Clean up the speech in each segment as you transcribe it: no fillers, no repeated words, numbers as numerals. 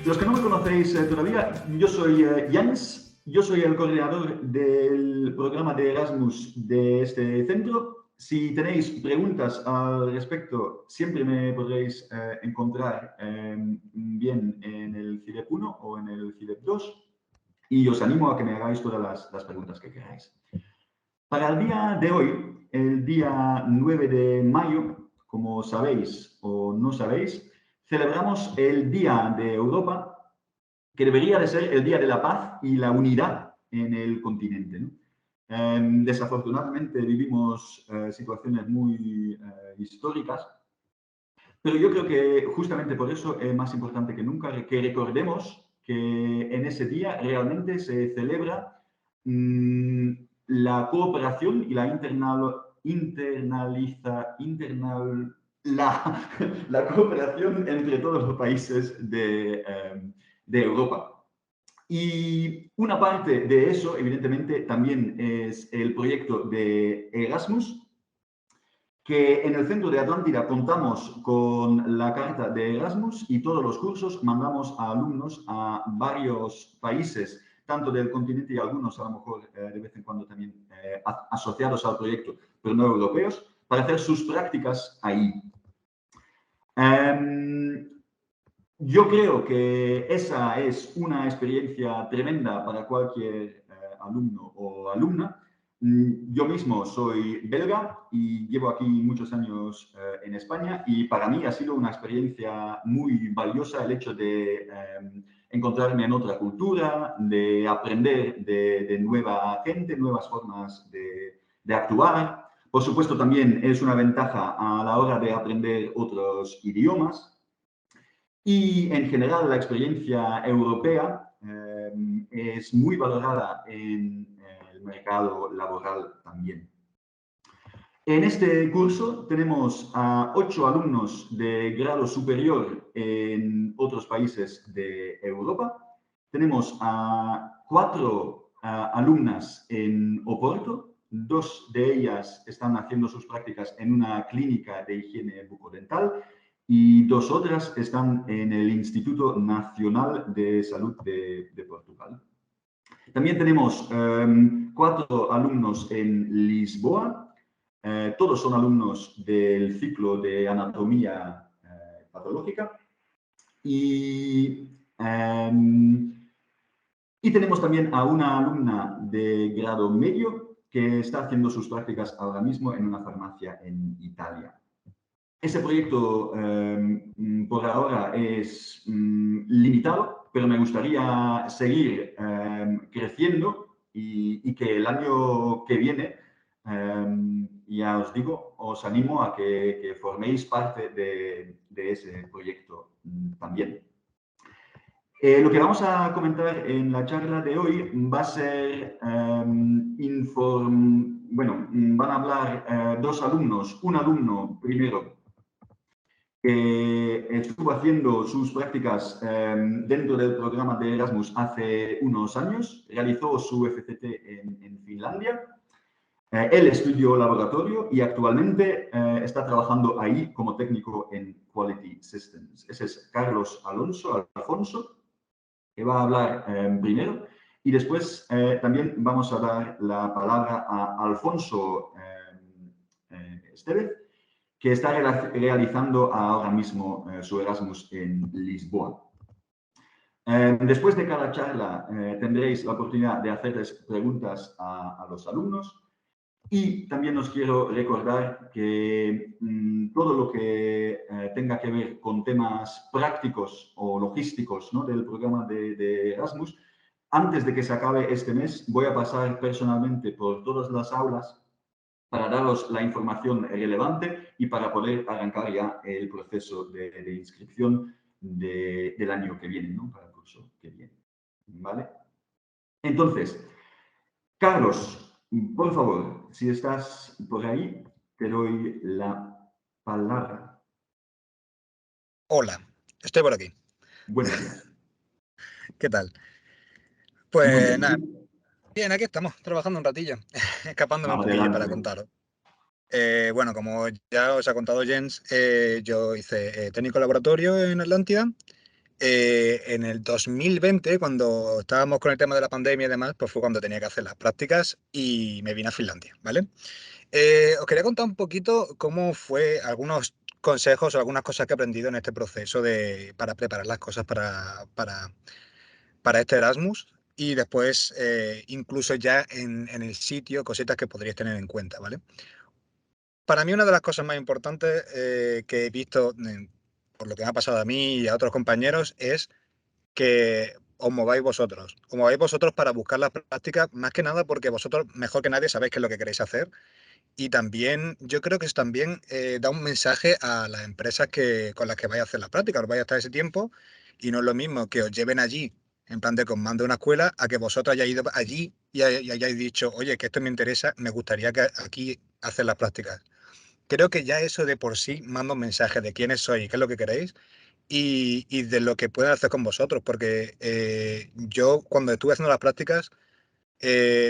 Los que no me conocéis todavía, yo soy Jens, yo soy el coordinador del programa de Erasmus de este centro. Si tenéis preguntas al respecto, siempre me podréis encontrar bien en el CIDEP 1 o en el CIDEP 2 y os animo a que me hagáis todas las preguntas que queráis. Para el día de hoy, el día 9 de mayo, como sabéis o no sabéis, celebramos el Día de Europa, que debería de ser el Día de la Paz y la Unidad en el continente, ¿no? Desafortunadamente vivimos situaciones muy históricas, pero yo creo que justamente por eso es más importante que nunca que recordemos que en ese día realmente se celebra la cooperación y la la cooperación entre todos los países de Europa. Y una parte de eso, evidentemente, también es el proyecto de Erasmus, que en el centro de Atlántida contamos con la carta de Erasmus y todos los cursos mandamos a alumnos a varios países, tanto del continente y algunos a lo mejor de vez en cuando también asociados al proyecto, pero no europeos, para hacer sus prácticas ahí. Yo creo que esa es una experiencia tremenda para cualquier alumno o alumna. Yo mismo soy belga y llevo aquí muchos años en España y para mí ha sido una experiencia muy valiosa el hecho de encontrarme en otra cultura, de aprender de nueva gente, nuevas formas de actuar. Por supuesto, también es una ventaja a la hora de aprender otros idiomas. Y en general la experiencia europea es muy valorada en el mercado laboral también. En este curso tenemos a 8 alumnos de grado superior en otros países de Europa. Tenemos a 4 alumnas en Oporto. 2 de ellas están haciendo sus prácticas en una clínica de higiene bucodental y 2 otras están en el Instituto Nacional de Salud de Portugal. También tenemos 4 alumnos en Lisboa. Todos son alumnos del ciclo de anatomía patológica. Y tenemos también a una alumna de grado medio que está haciendo sus prácticas ahora mismo en una farmacia en Italia. Ese proyecto por ahora es limitado, pero me gustaría seguir creciendo y que el año que viene, ya os digo, os animo a que forméis parte de ese proyecto también. Lo que vamos a comentar en la charla de hoy va a ser, van a hablar 2 alumnos, un alumno primero que estuvo haciendo sus prácticas dentro del programa de Erasmus hace unos años, realizó su FCT en Finlandia. Él estudió laboratorio y actualmente está trabajando ahí como técnico en Quality Systems. Ese es Carlos Alfonso, que va a hablar primero, y después también vamos a dar la palabra a Alfonso Estevez, que está realizando ahora mismo su Erasmus en Lisboa. Después de cada charla tendréis la oportunidad de hacerles preguntas a los alumnos y también os quiero recordar que todo lo que tenga que ver con temas prácticos o logísticos, ¿no?, del programa de Erasmus, antes de que se acabe este mes voy a pasar personalmente por todas las aulas para daros la información relevante y para poder arrancar ya el proceso de inscripción del año que viene, ¿no?, para el curso que viene. ¿Vale? Entonces, Carlos, por favor, si estás por ahí, te doy la palabra. Hola, estoy por aquí. Buenos días. ¿Qué tal? Muy Pues bien. nada, bien, aquí estamos, trabajando un ratillo, escapándome un poquillo para Adelante. contaros. Bueno, como ya os ha contado Jens, yo hice técnico laboratorio en Atlántida. En el 2020, cuando estábamos con el tema de la pandemia y demás, pues fue cuando tenía que hacer las prácticas y me vine a Finlandia, ¿vale? Os quería contar un poquito cómo fue algunos consejos o algunas cosas que he aprendido en este proceso para preparar las cosas para este Erasmus y después incluso ya en el sitio, cositas que podríais tener en cuenta, ¿vale? Para mí una de las cosas más importantes que he visto por lo que me ha pasado a mí y a otros compañeros es que os mováis vosotros. Os mováis vosotros para buscar las prácticas, más que nada porque vosotros mejor que nadie sabéis qué es lo que queréis hacer. Y también, yo creo que eso también da un mensaje a las empresas con las que vais a hacer la práctica, os vais a estar ese tiempo y no es lo mismo que os lleven allí, en plan de que os mande una escuela, a que vosotros hayáis ido allí y hayáis dicho, oye, que esto me interesa, me gustaría que aquí hacer las prácticas. Creo que ya eso de por sí manda un mensaje de quiénes sois y qué es lo que queréis y de lo que pueden hacer con vosotros, porque yo cuando estuve haciendo las prácticas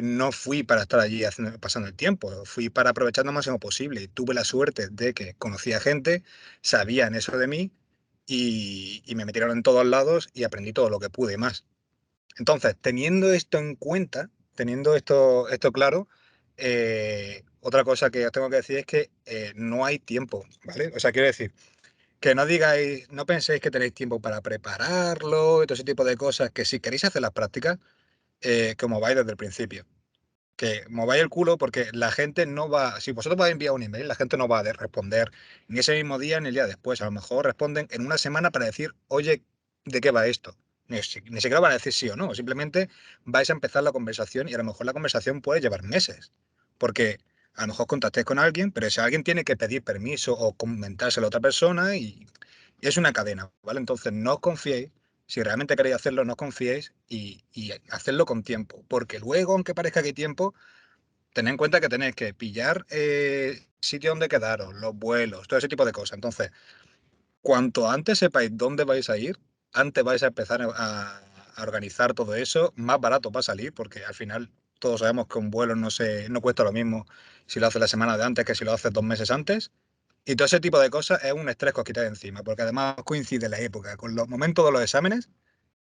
no fui para estar allí pasando el tiempo, fui para aprovechar lo máximo posible. Tuve la suerte de que conocía gente, sabían eso de mí y me metieron en todos lados y aprendí todo lo que pude y más. Entonces, teniendo esto en cuenta, teniendo esto claro, otra cosa que os tengo que decir es que no hay tiempo, ¿vale? O sea, quiero decir, que no digáis, no penséis que tenéis tiempo para prepararlo y todo ese tipo de cosas, que si queréis hacer las prácticas, que os mováis desde el principio. Que mováis el culo porque la gente no va, si vosotros vais a enviar un email, la gente no va a responder ni ese mismo día ni el día después. A lo mejor responden en una semana para decir, oye, ¿de qué va esto? Ni siquiera van a decir sí o no, simplemente vais a empezar la conversación y a lo mejor la conversación puede llevar meses. Porque a lo mejor contactéis con alguien, pero ese alguien tiene que pedir permiso o comentárselo a otra persona y es una cadena, ¿vale? Entonces no os confiéis. Si realmente queréis hacerlo, no os confiéis y hacedlo con tiempo. Porque luego, aunque parezca que hay tiempo, tened en cuenta que tenéis que pillar sitio donde quedaros, los vuelos, todo ese tipo de cosas. Entonces, cuanto antes sepáis dónde vais a ir, antes vais a empezar a organizar todo eso, más barato va a salir, porque al final todos sabemos que un vuelo no cuesta lo mismo si lo haces la semana de antes que si lo haces 2 meses antes. Y todo ese tipo de cosas es un estrés que os quitáis de encima, porque además coincide la época con los momentos de los exámenes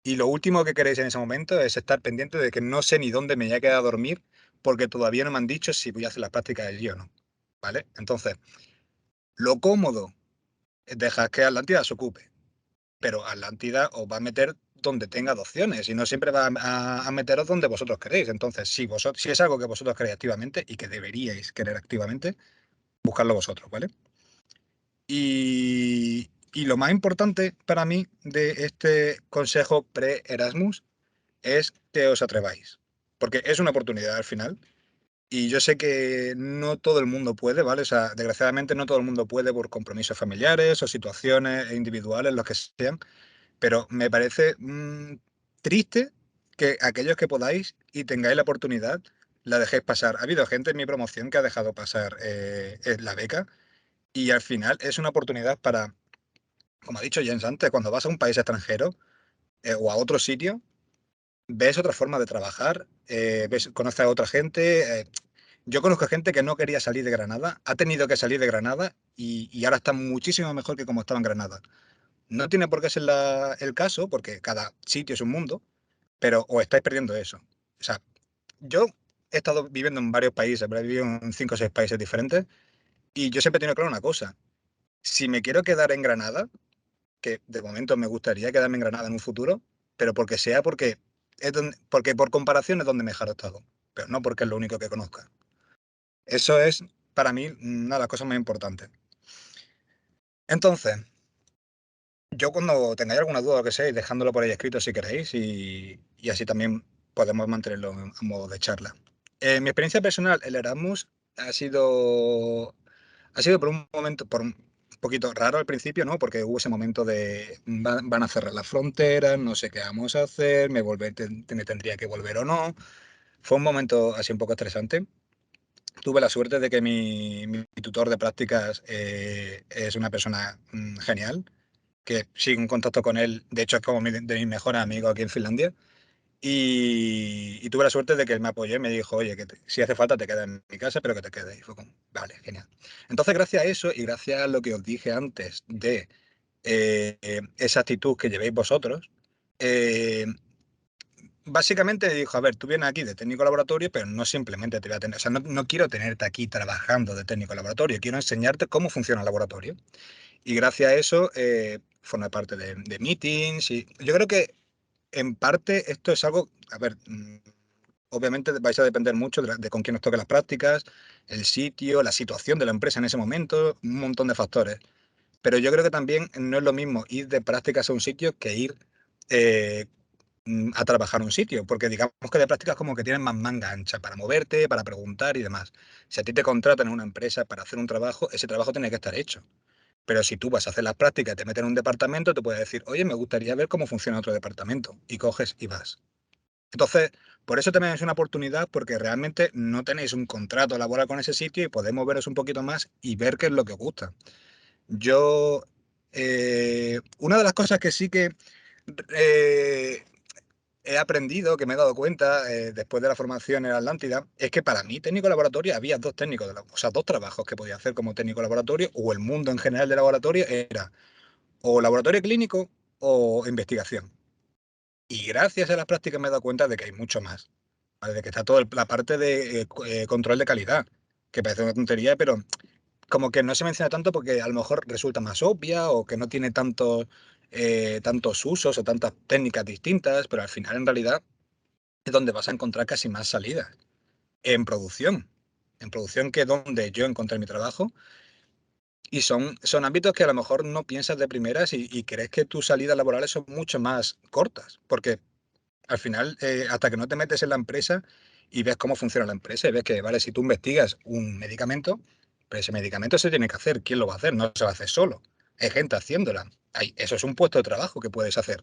y lo último que queréis en ese momento es estar pendiente de que no sé ni dónde me voy a quedar a dormir porque todavía no me han dicho si voy a hacer las prácticas allí o no. ¿Vale? Entonces, lo cómodo es dejar que Atlántida se ocupe, pero Atlántida os va a meter donde tenga opciones y no siempre va a meteros donde vosotros queréis. Entonces, si es algo que vosotros queréis activamente y que deberíais querer activamente, buscarlo vosotros, ¿vale? Y lo más importante para mí de este consejo pre-Erasmus es que os atreváis, porque es una oportunidad al final. Y yo sé que no todo el mundo puede, ¿vale? O sea, desgraciadamente no todo el mundo puede por compromisos familiares o situaciones individuales, los que sean, pero me parece triste que aquellos que podáis y tengáis la oportunidad, la dejéis pasar. Ha habido gente en mi promoción que ha dejado pasar la beca y al final es una oportunidad para, como ha dicho Jens antes, cuando vas a un país extranjero o a otro sitio, ves otra forma de trabajar, conoces a otra gente. Yo conozco gente que no quería salir de Granada, ha tenido que salir de Granada y ahora está muchísimo mejor que como estaba en Granada. No tiene por qué ser el caso, porque cada sitio es un mundo, pero os estáis perdiendo eso. O sea, yo he estado viviendo en varios países, pero he vivido en 5 o 6 países diferentes, y yo siempre he tenido claro una cosa. Si me quiero quedar en Granada, que de momento me gustaría quedarme en Granada en un futuro, pero porque por comparación es donde mejor he estado, pero no porque es lo único que conozca. Eso es para mí una de las cosas más importantes. Entonces, yo cuando tengáis alguna duda o lo que sea, dejándolo por ahí escrito si queréis y así también podemos mantenerlo a modo de charla. En mi experiencia personal, el Erasmus ha sido por un momento, por un poquito raro al principio, ¿no? Porque hubo ese momento de van a cerrar las fronteras, no sé qué vamos a hacer, me tendría que volver o no. Fue un momento así un poco estresante. Tuve la suerte de que mi tutor de prácticas es una persona genial, que sigo en contacto con él, de hecho es como de mis mejores amigos aquí en Finlandia. Y tuve la suerte de que él me apoyó y me dijo, oye, si hace falta te quedas en mi casa, pero que te quedes. Y fue como, vale, genial. Entonces, gracias a eso y gracias a lo que os dije antes de esa actitud que llevéis vosotros. Básicamente dijo, a ver, tú vienes aquí de técnico laboratorio, pero no simplemente te voy a tener, o sea, no quiero tenerte aquí trabajando de técnico laboratorio, quiero enseñarte cómo funciona el laboratorio. Y gracias a eso, forma parte de meetings y yo creo que en parte esto es algo, a ver, obviamente vais a depender mucho de con quién os toque las prácticas, el sitio, la situación de la empresa en ese momento, un montón de factores. Pero yo creo que también no es lo mismo ir de prácticas a un sitio que ir eh, a trabajar a un sitio, porque digamos que de prácticas como que tienes más manga ancha para moverte, para preguntar y demás. Si a ti te contratan en una empresa para hacer un trabajo, ese trabajo tiene que estar hecho. Pero si tú vas a hacer las prácticas y te meten en un departamento, te puedes decir, oye, me gustaría ver cómo funciona otro departamento. Y coges y vas. Entonces, por eso también es una oportunidad, porque realmente no tenéis un contrato laboral con ese sitio y podéis moveros un poquito más y ver qué es lo que os gusta. Yo, una de las cosas que sí que eh, he aprendido, que me he dado cuenta después de la formación en Atlántida, es que para mí técnico de laboratorio había dos técnicos, o sea, dos trabajos que podía hacer como técnico de laboratorio, o el mundo en general de laboratorio era o laboratorio clínico o investigación. Y gracias a las prácticas me he dado cuenta de que hay mucho más, ¿vale? De que está toda la parte de control de calidad, que parece una tontería, pero como que no se menciona tanto porque a lo mejor resulta más obvia o que no tiene tantos usos o tantas técnicas distintas, pero al final en realidad es donde vas a encontrar casi más salidas. En producción. En producción que es donde yo encontré mi trabajo. Y son ámbitos que a lo mejor no piensas de primeras y crees que tus salidas laborales son mucho más cortas. Porque al final, hasta que no te metes en la empresa y ves cómo funciona la empresa y ves que, vale, si tú investigas un medicamento, pero ese medicamento se tiene que hacer. ¿Quién lo va a hacer? No se va a hacer solo. Hay gente haciéndola. Eso es un puesto de trabajo que puedes hacer.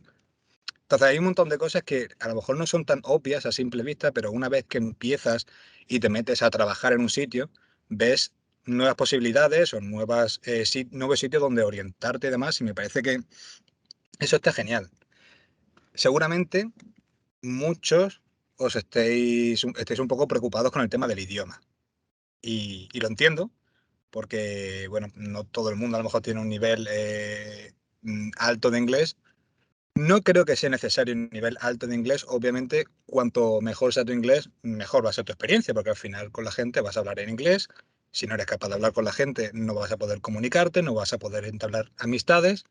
Entonces hay un montón de cosas que a lo mejor no son tan obvias a simple vista, pero una vez que empiezas y te metes a trabajar en un sitio, ves nuevas posibilidades o nuevos sitios donde orientarte y demás, y me parece que eso está genial. Seguramente muchos estéis un poco preocupados con el tema del idioma. Y lo entiendo, porque bueno, no todo el mundo a lo mejor tiene un nivel alto de inglés. No creo que sea necesario un nivel alto de inglés. Obviamente, cuanto mejor sea tu inglés, mejor va a ser tu experiencia, porque al final con la gente vas a hablar en inglés. Si no eres capaz de hablar con la gente, no vas a poder comunicarte, no vas a poder entablar amistades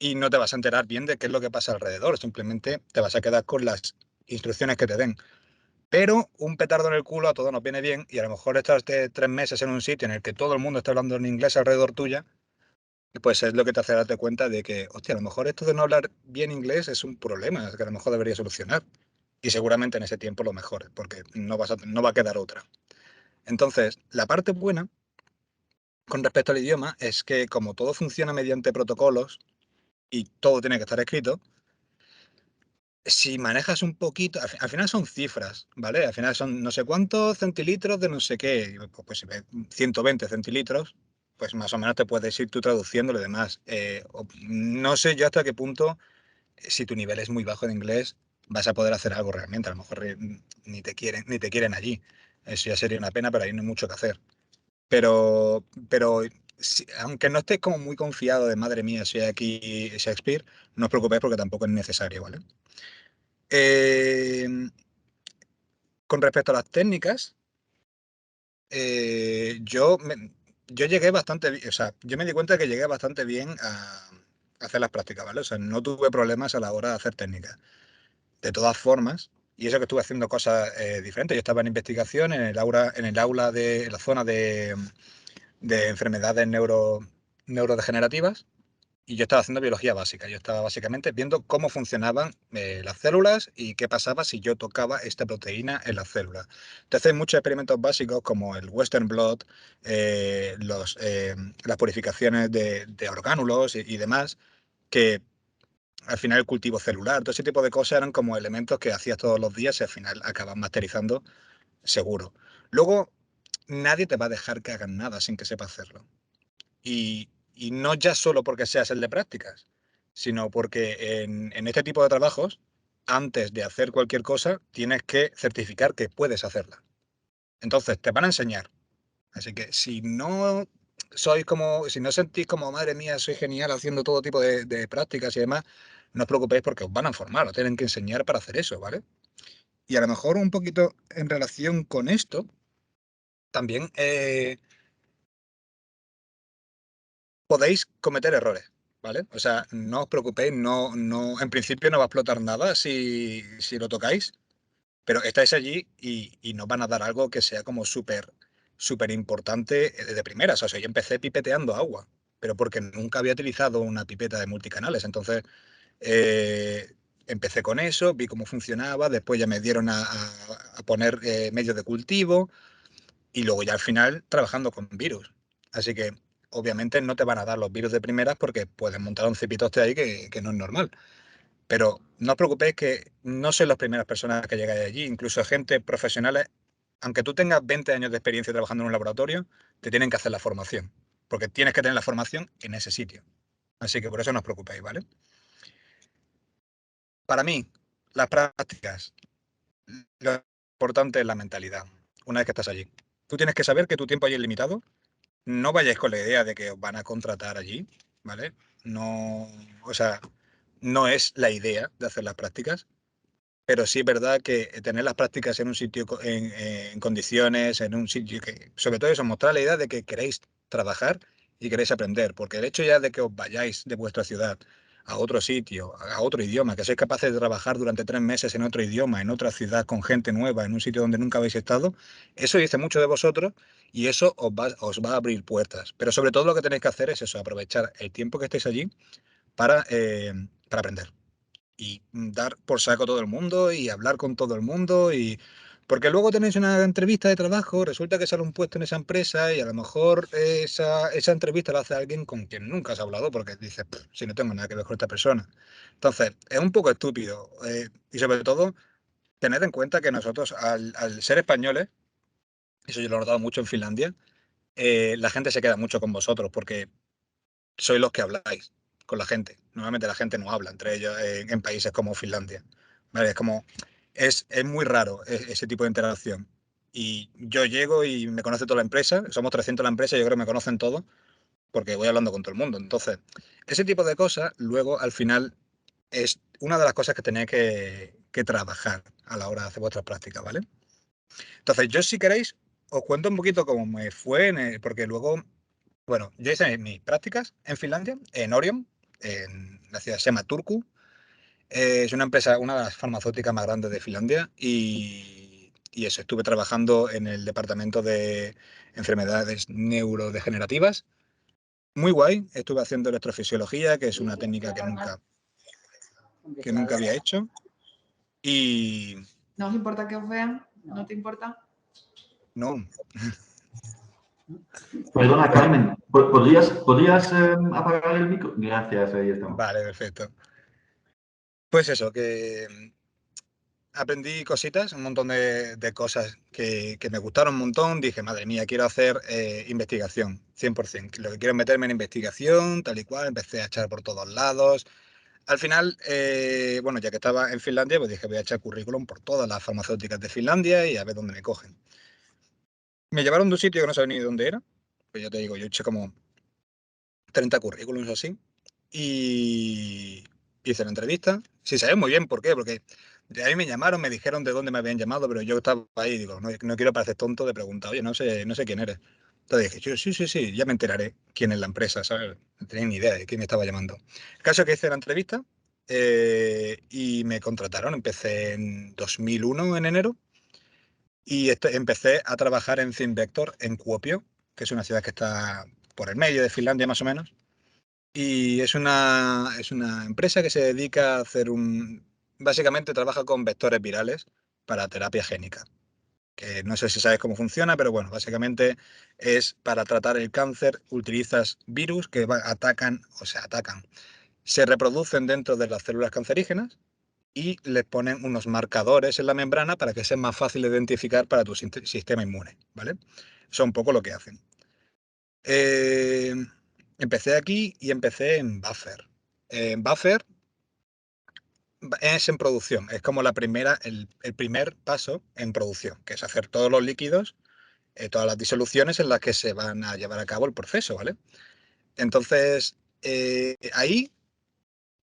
y no te vas a enterar bien de qué es lo que pasa alrededor. Simplemente te vas a quedar con las instrucciones que te den. Pero un petardo en el culo a todos nos viene bien y a lo mejor estás de 3 meses en un sitio en el que todo el mundo está hablando en inglés alrededor tuya, pues es lo que te hace darte cuenta de que, hostia, a lo mejor esto de no hablar bien inglés es un problema que a lo mejor debería solucionar. Y seguramente en ese tiempo lo mejores, porque no va a quedar otra. Entonces, la parte buena con respecto al idioma es que como todo funciona mediante protocolos y todo tiene que estar escrito, si manejas un poquito, al final son cifras, ¿vale? Al final son no sé cuántos centilitros de no sé qué, pues si ves 120 centilitros, pues más o menos te puedes ir tú traduciendo lo demás. No sé yo hasta qué punto, si tu nivel es muy bajo de inglés, vas a poder hacer algo realmente. A lo mejor ni te quieren allí. Eso ya sería una pena, pero ahí no hay mucho que hacer. Pero aunque no estés como muy confiado de madre mía, si hay aquí Shakespeare, no os preocupéis porque tampoco es necesario, ¿vale? Eh, con respecto a las técnicas, yo llegué bastante bien, o sea, yo me di cuenta que llegué bastante bien a hacer las prácticas, ¿vale? O sea, no tuve problemas a la hora de hacer técnicas. De todas formas, y eso que estuve haciendo cosas diferentes, yo estaba en investigación en la zona de enfermedades neurodegenerativas. Y yo estaba haciendo biología básica. Yo estaba básicamente viendo cómo funcionaban las células y qué pasaba si yo tocaba esta proteína en las células. Entonces, hay muchos experimentos básicos como el Western blot, las purificaciones de orgánulos y demás, que al final el cultivo celular, todo ese tipo de cosas eran como elementos que hacías todos los días y al final acabas masterizando seguro. Luego, nadie te va a dejar que hagas nada sin que sepa hacerlo. Y no ya solo porque seas el de prácticas, sino porque en este tipo de trabajos, antes de hacer cualquier cosa, tienes que certificar que puedes hacerla. Entonces, te van a enseñar. Así que si no sois como, si no sentís como, madre mía, soy genial haciendo todo tipo de prácticas y demás, no os preocupéis porque os van a formar, os tienen que enseñar para hacer eso, ¿vale? Y a lo mejor un poquito en relación con esto, también podéis cometer errores, ¿vale? O sea, no os preocupéis, en principio no va a explotar nada si lo tocáis, pero estáis allí y nos van a dar algo que sea como súper importante de primeras. O sea, yo empecé pipeteando agua, pero porque nunca había utilizado una pipeta de multicanales. Entonces, eh, empecé con eso, vi cómo funcionaba, después ya me dieron a poner medios de cultivo y luego ya al final trabajando con virus. Así que obviamente no te van a dar los virus de primeras porque puedes montar un cipitoste ahí que no es normal. Pero no os preocupéis que no sois las primeras personas que llegáis allí, incluso gente profesionales, aunque tú tengas 20 años de experiencia trabajando en un laboratorio, te tienen que hacer la formación, porque tienes que tener la formación en ese sitio. Así que por eso no os preocupéis, ¿vale? Para mí, las prácticas, lo importante es la mentalidad, una vez que estás allí. Tú tienes que saber que tu tiempo allí es limitado. No vayáis con la idea de que os van a contratar allí, ¿vale? No, o sea, no es la idea de hacer las prácticas. Pero sí es verdad que tener las prácticas en un sitio en condiciones, en un sitio que, sobre todo eso, mostrar la idea de que queréis trabajar y queréis aprender, porque el hecho ya de que os vayáis de vuestra ciudad a otro sitio, a otro idioma, que sois capaces de trabajar durante 3 meses en otro idioma, en otra ciudad, con gente nueva, en un sitio donde nunca habéis estado, eso dice mucho de vosotros y eso os va a abrir puertas. Pero sobre todo lo que tenéis que hacer es eso, aprovechar el tiempo que estéis allí para aprender y dar por saco a todo el mundo y hablar con todo el mundo y porque luego tenéis una entrevista de trabajo, resulta que sale un puesto en esa empresa y a lo mejor esa entrevista la hace alguien con quien nunca has hablado porque dices, si no tengo nada que ver con esta persona. Entonces, es un poco estúpido y sobre todo, tened en cuenta que nosotros al ser españoles, eso yo lo he notado mucho en Finlandia, la gente se queda mucho con vosotros porque sois los que habláis con la gente. Normalmente la gente no habla entre ellos en países como Finlandia. ¿Vale? Es muy raro ese tipo de interacción. Y yo llego y me conoce toda la empresa, somos 300 en la empresa, yo creo que me conocen todos porque voy hablando con todo el mundo. Entonces, ese tipo de cosas, luego al final es una de las cosas que tenéis que trabajar a la hora de hacer vuestras prácticas, ¿vale? Entonces, yo si queréis, os cuento un poquito cómo me fue, porque luego bueno, yo hice mis prácticas en Finlandia, en Orion, en la ciudad se llama Turku. Es una empresa, una de las farmacéuticas más grandes de Finlandia y eso, estuve trabajando en el departamento de enfermedades neurodegenerativas. Muy guay, estuve haciendo electrofisiología, que es una técnica que nunca había hecho. Y ¿No os importa que os vean? ¿No te importa? no, Perdona, bueno, Carmen, ¿podrías apagar el micro? Gracias, ahí estamos. vale, perfecto. Pues eso, que aprendí cositas, un montón de cosas que me gustaron un montón. Dije, madre mía, quiero hacer investigación, 100%. Lo que quiero es meterme en investigación, tal y cual. Empecé a echar por todos lados. Al final, bueno, ya que estaba en Finlandia, pues dije, voy a echar currículum por todas las farmacéuticas de Finlandia y a ver dónde me cogen. Me llevaron de un sitio que no sabía ni dónde era. Pues ya te digo, yo eché como 30 currículums así. Y hice la entrevista. Sí, sabía muy bien por qué, porque de ahí me llamaron, me dijeron de dónde me habían llamado, pero yo estaba ahí y digo, no quiero parecer tonto de preguntar, oye, no sé quién eres. Entonces dije, sí, ya me enteraré quién es la empresa, ¿sabes? No tenía ni idea de quién me estaba llamando. El caso es que hice la entrevista y me contrataron. Empecé en 2001, en enero, y empecé a trabajar en Finvector en Kuopio, que es una ciudad que está por el medio de Finlandia más o menos. Y es una empresa que se dedica a hacer básicamente trabaja con vectores virales para terapia génica. Que no sé si sabes cómo funciona, pero bueno, básicamente es para tratar el cáncer, utilizas virus que atacan, o sea, atacan, se reproducen dentro de las células cancerígenas y les ponen unos marcadores en la membrana para que sea más fácil de identificar para tu sistema inmune, ¿vale? Eso es un poco lo que hacen. Eh, Empecé aquí y empecé en Buffer. En Buffer es en producción, es como el primer paso en producción, que es hacer todos los líquidos todas las disoluciones en las que se van a llevar a cabo el proceso, ¿vale? Entonces, ahí,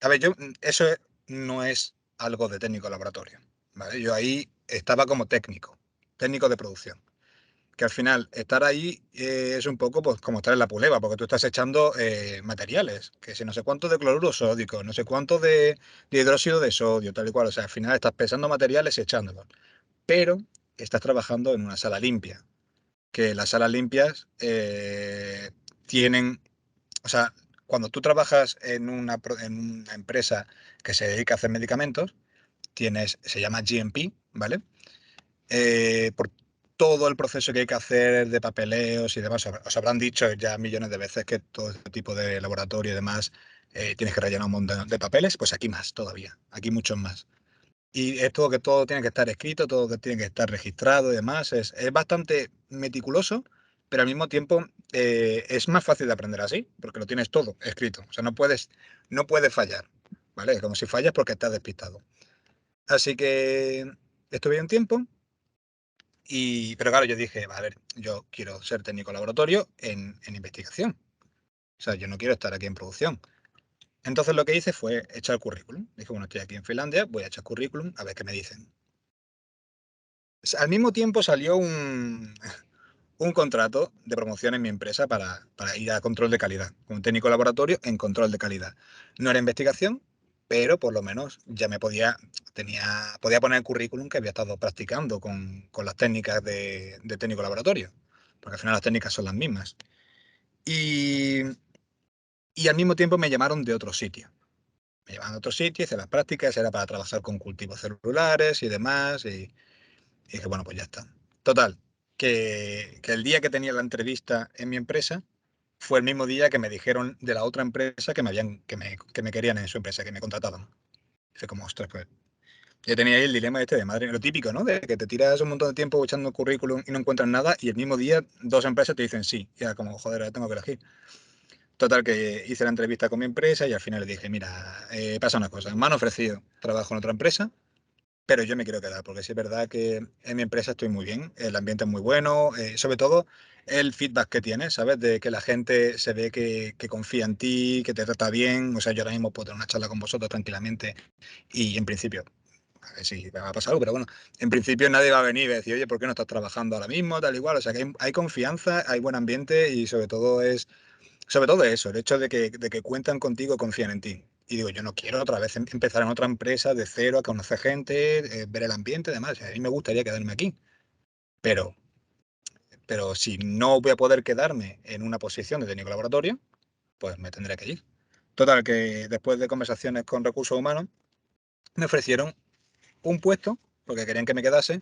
a ver, eso no es algo de técnico de laboratorio, ¿vale? Yo ahí estaba como técnico de producción. Que al final estar ahí es un poco pues, como estar en la puleva, porque tú estás echando materiales, que si no sé cuánto de cloruro sódico, no sé cuánto de hidróxido de sodio, tal y cual. O sea, al final estás pesando materiales y echándolos. Pero estás trabajando en una sala limpia, que las salas limpias tienen, o sea, cuando tú trabajas en una empresa que se dedica a hacer medicamentos, se llama GMP, ¿vale? Por todo el proceso que hay que hacer de papeleos y demás. Os habrán dicho ya millones de veces que todo este tipo de laboratorio y demás tienes que rellenar un montón de papeles, pues aquí más todavía, aquí muchos más. Y es todo que todo tiene que estar escrito, todo que tiene que estar registrado y demás. Es bastante meticuloso, pero al mismo tiempo es más fácil de aprender así, porque lo tienes todo escrito. O sea, no puedes fallar, ¿vale? Es como si fallas porque estás despistado. Así que estuve un tiempo. Pero claro, yo dije, a ver, yo quiero ser técnico de laboratorio en investigación. O sea, yo no quiero estar aquí en producción. Entonces lo que hice fue echar currículum. Dije, bueno, estoy aquí en Finlandia, voy a echar currículum a ver qué me dicen. Al mismo tiempo salió un contrato de promoción en mi empresa para ir a control de calidad, como técnico de laboratorio en control de calidad. No era investigación, pero por lo menos ya podía poner el currículum que había estado practicando con las técnicas de técnico de laboratorio, porque al final las técnicas son las mismas. Y, y al mismo tiempo me llamaron de otro sitio. Me llamaron de otro sitio, hice las prácticas, era para trabajar con cultivos celulares y demás, y dije, bueno, pues ya está. Total, que el día que tenía la entrevista en mi empresa fue el mismo día que me dijeron de la otra empresa que me querían en su empresa, que me contrataban. Fue como, ostras, pues. Yo tenía ahí el dilema de madre, lo típico, ¿no? De que te tiras un montón de tiempo echando currículum y no encuentras nada y el mismo día dos empresas te dicen sí. Ya como, joder, ahora tengo que elegir. Total, que hice la entrevista con mi empresa y al final le dije, mira, pasa una cosa, me han ofrecido trabajo en otra empresa, pero yo me quiero quedar, porque sí es verdad que en mi empresa estoy muy bien, el ambiente es muy bueno, sobre todo el feedback que tienes, ¿sabes? De que la gente se ve que confía en ti, que te trata bien. O sea, yo ahora mismo puedo tener una charla con vosotros tranquilamente y en principio, a ver si me va a pasar algo, pero bueno, en principio nadie va a venir y va a decir, oye, ¿por qué no estás trabajando ahora mismo? Tal igual. O sea, que hay confianza, hay buen ambiente y sobre todo eso, el hecho de que cuentan contigo y confían en ti. Y digo, yo no quiero otra vez empezar en otra empresa de cero, a conocer gente, ver el ambiente y demás. A mí me gustaría quedarme aquí. Pero, pero si no voy a poder quedarme en una posición de técnico de laboratorio, pues me tendré que ir. Total, que después de conversaciones con recursos humanos, me ofrecieron un puesto, porque querían que me quedase,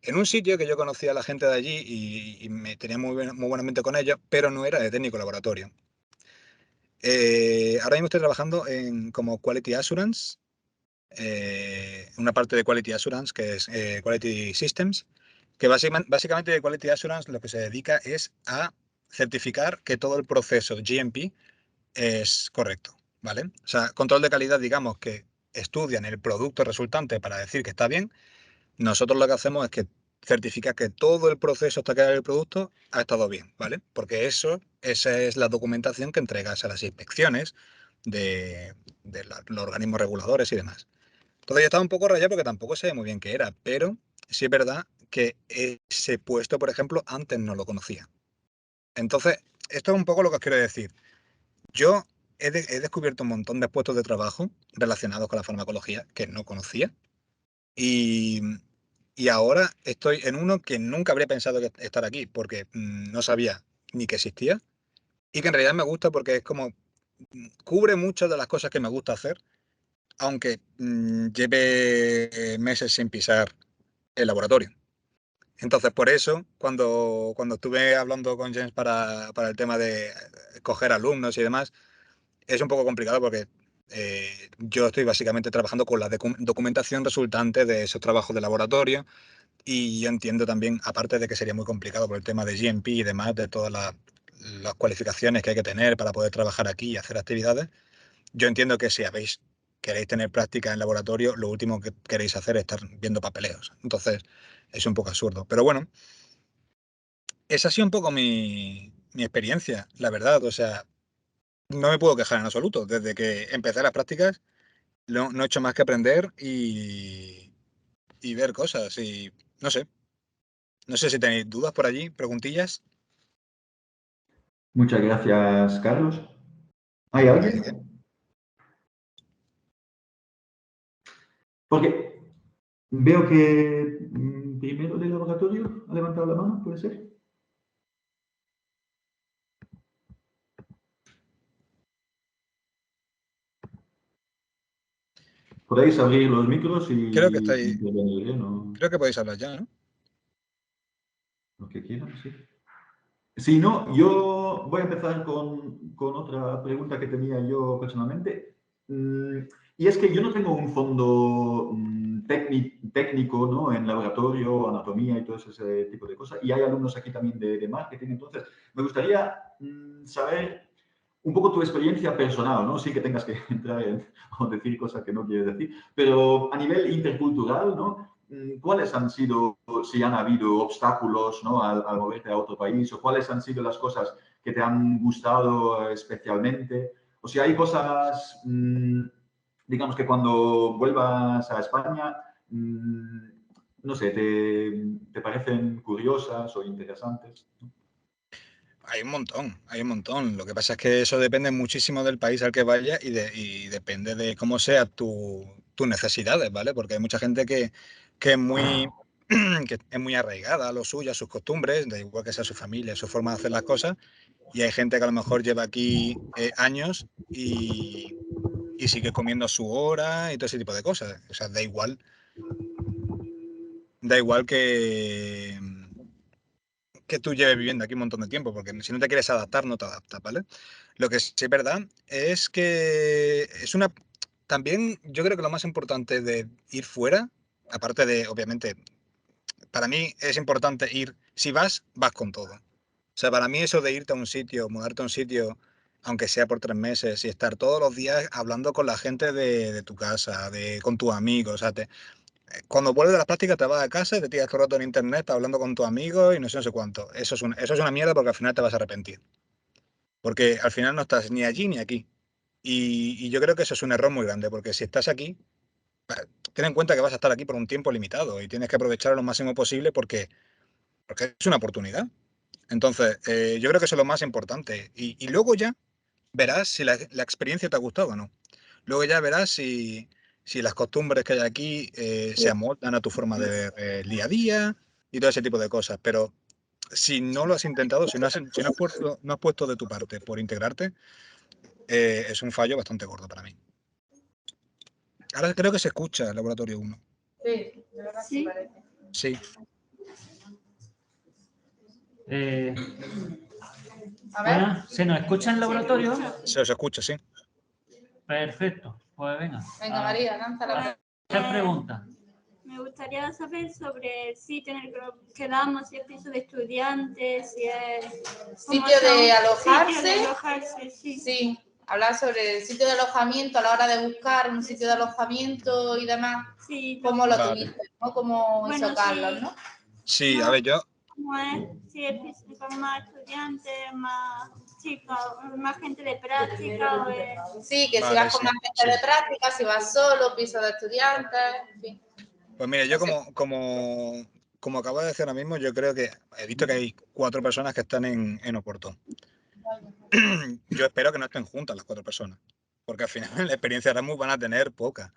en un sitio que yo conocía a la gente de allí y me tenía muy buenamente con ellos, pero no era de técnico de laboratorio. Ahora mismo estoy trabajando como Quality Assurance, una parte de Quality Assurance que es Quality Systems, que básicamente de Quality Assurance lo que se dedica es a certificar que todo el proceso GMP es correcto, ¿vale? O sea, control de calidad, digamos que estudian el producto resultante para decir que está bien. Nosotros lo que hacemos es que certifica que todo el proceso hasta crear el producto ha estado bien, ¿vale? Porque esa es la documentación que entregas a las inspecciones de los organismos reguladores y demás. Entonces yo estaba un poco rayado porque tampoco sabía muy bien qué era, pero sí es verdad que ese puesto, por ejemplo, antes no lo conocía. Entonces, esto es un poco lo que os quiero decir. Yo he descubierto un montón de puestos de trabajo relacionados con la farmacología que no conocía y, y ahora estoy en uno que nunca habría pensado estar aquí porque no sabía ni que existía y que en realidad me gusta porque es como cubre muchas de las cosas que me gusta hacer, aunque lleve meses sin pisar el laboratorio. Entonces, por eso, cuando estuve hablando con James para el tema de coger alumnos y demás, es un poco complicado porque yo estoy básicamente trabajando con la documentación resultante de esos trabajos de laboratorio y yo entiendo también, aparte de que sería muy complicado por el tema de GMP y demás, de todas las cualificaciones que hay que tener para poder trabajar aquí y hacer actividades, yo entiendo que si queréis tener práctica en laboratorio, lo último que queréis hacer es estar viendo papeleos. Entonces, es un poco absurdo. Pero bueno, esa ha sido un poco mi experiencia, la verdad. O sea, no me puedo quejar en absoluto. Desde que empecé las prácticas, no he hecho más que aprender y ver cosas. Y no sé. No sé si tenéis dudas por allí, preguntillas. Muchas gracias, Carlos. ¿Hay No hay de qué. alguien? Porque veo que primero del laboratorio ha levantado la mano, ¿puede ser? Podéis abrir los micros Creo que y estáis. intervenir, ¿eh? No, Creo que podéis hablar ya, ¿no? lo que quieran, sí. Si no, yo voy a empezar con otra pregunta que tenía yo personalmente. Y es que yo no tengo un fondo técnico, ¿no? En laboratorio, anatomía y todo ese tipo de cosas. Y hay alumnos aquí también de marketing. Entonces, me gustaría saber un poco tu experiencia personal, ¿no? Sí que tengas que entrar o decir cosas que no quieres decir, pero a nivel intercultural, ¿no? ¿Cuáles han sido, si han habido obstáculos, ¿no? Al moverte a otro país? ¿O cuáles han sido las cosas que te han gustado especialmente? O si hay cosas, digamos que cuando vuelvas a España, no sé, te parecen curiosas o interesantes. Hay un montón, hay un montón. Lo que pasa es que eso depende muchísimo del país al que vayas y depende de cómo sean tus necesidades, ¿vale? Porque hay mucha gente que es muy, que es muy arraigada a lo suyo, a sus costumbres, da igual que sea su familia, su forma de hacer las cosas, y hay gente que a lo mejor lleva aquí años y sigue comiendo a su hora y todo ese tipo de cosas. O sea, da igual que tú lleves viviendo aquí un montón de tiempo, porque si no te quieres adaptar, no te adaptas, ¿vale? Lo que sí es verdad es que es una... También yo creo que lo más importante de ir fuera, aparte de, obviamente, para mí es importante ir, si vas con todo. O sea, para mí eso de irte a un sitio, mudarte a un sitio, aunque sea por 3 meses, y estar todos los días hablando con la gente de tu casa, con tus amigos, o sea, cuando vuelves de las prácticas te vas a casa y te tiras todo el rato en internet hablando con tus amigos y no sé, no sé cuánto. Eso es una mierda porque al final te vas a arrepentir. Porque al final no estás ni allí ni aquí. Y yo creo que eso es un error muy grande, porque si estás aquí, ten en cuenta que vas a estar aquí por un tiempo limitado y tienes que aprovecharlo lo máximo posible porque es una oportunidad. Entonces, yo creo que eso es lo más importante. Y luego ya verás si la experiencia te ha gustado o no. Luego ya verás si las costumbres que hay aquí se amoldan a tu forma de ver el día a día y todo ese tipo de cosas. Pero si no lo has intentado, si no has puesto de tu parte por integrarte, es un fallo bastante gordo para mí. Ahora creo que se escucha el laboratorio 1. Sí, de verdad sí parece. Sí. A ver. Hola, ¿se nos escucha en el laboratorio? Se os escucha, sí. Perfecto, pues venga. Venga, María, lanza la ¿Qué pregunta? Me gustaría saber sobre el sitio en el que nos quedamos, si es piso de estudiantes, si es... ¿Sitio de alojarse? Sitio de alojarse, sí. Sí, hablar sobre el sitio de alojamiento a la hora de buscar un sitio de alojamiento y demás. Sí. ¿Cómo lo Vale. tuviste? ¿No? Como Bueno, hizo Carlos, sí. ¿no? Sí, a ver, yo. ¿Cómo es? Si es piso con más estudiantes, más chicos, más gente de práctica o es... Sí, que si Vale, vas con sí, más gente de sí. práctica, si vas solo, piso de estudiantes, en fin. Pues mira, yo como acabo de decir ahora mismo, yo creo que he visto que hay 4 personas que están en Oporto. Yo espero que no estén juntas las 4 personas, porque al final la experiencia de Erasmus van a tener poca.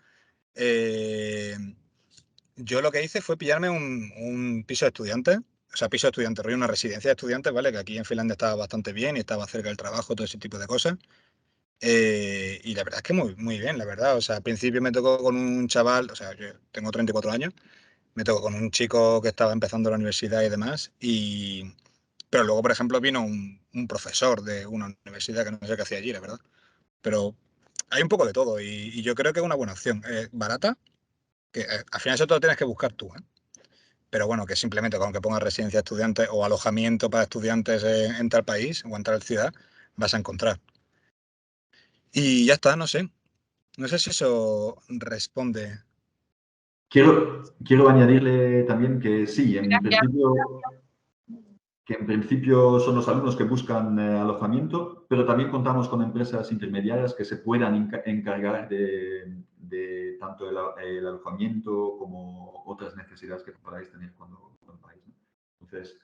Yo lo que hice fue pillarme un piso de estudiantes, o sea, piso de estudiantes, rollo una residencia de estudiantes, ¿vale? Que aquí en Finlandia estaba bastante bien y estaba cerca del trabajo, todo ese tipo de cosas. Y la verdad es que muy, muy bien, la verdad. O sea, al principio me tocó con un chaval, o sea, yo tengo 34 años, me tocó con un chico que estaba empezando la universidad y demás, pero luego, por ejemplo, vino un profesor de una universidad que no sé qué hacía allí, la verdad. Pero hay un poco de todo y yo creo que es una buena opción. Barata, que al final eso te lo tienes que buscar tú, ¿eh? Pero bueno, que simplemente con que pongas residencia de estudiantes o alojamiento para estudiantes en tal país o en tal ciudad, vas a encontrar. Y ya está, no sé. No sé si eso responde. Quiero añadirle también que sí, en principio que en principio son los alumnos que buscan alojamiento, pero también contamos con empresas intermediarias que se puedan encargar de tanto el alojamiento como otras necesidades que podáis tener cuando vais, ¿no? Entonces,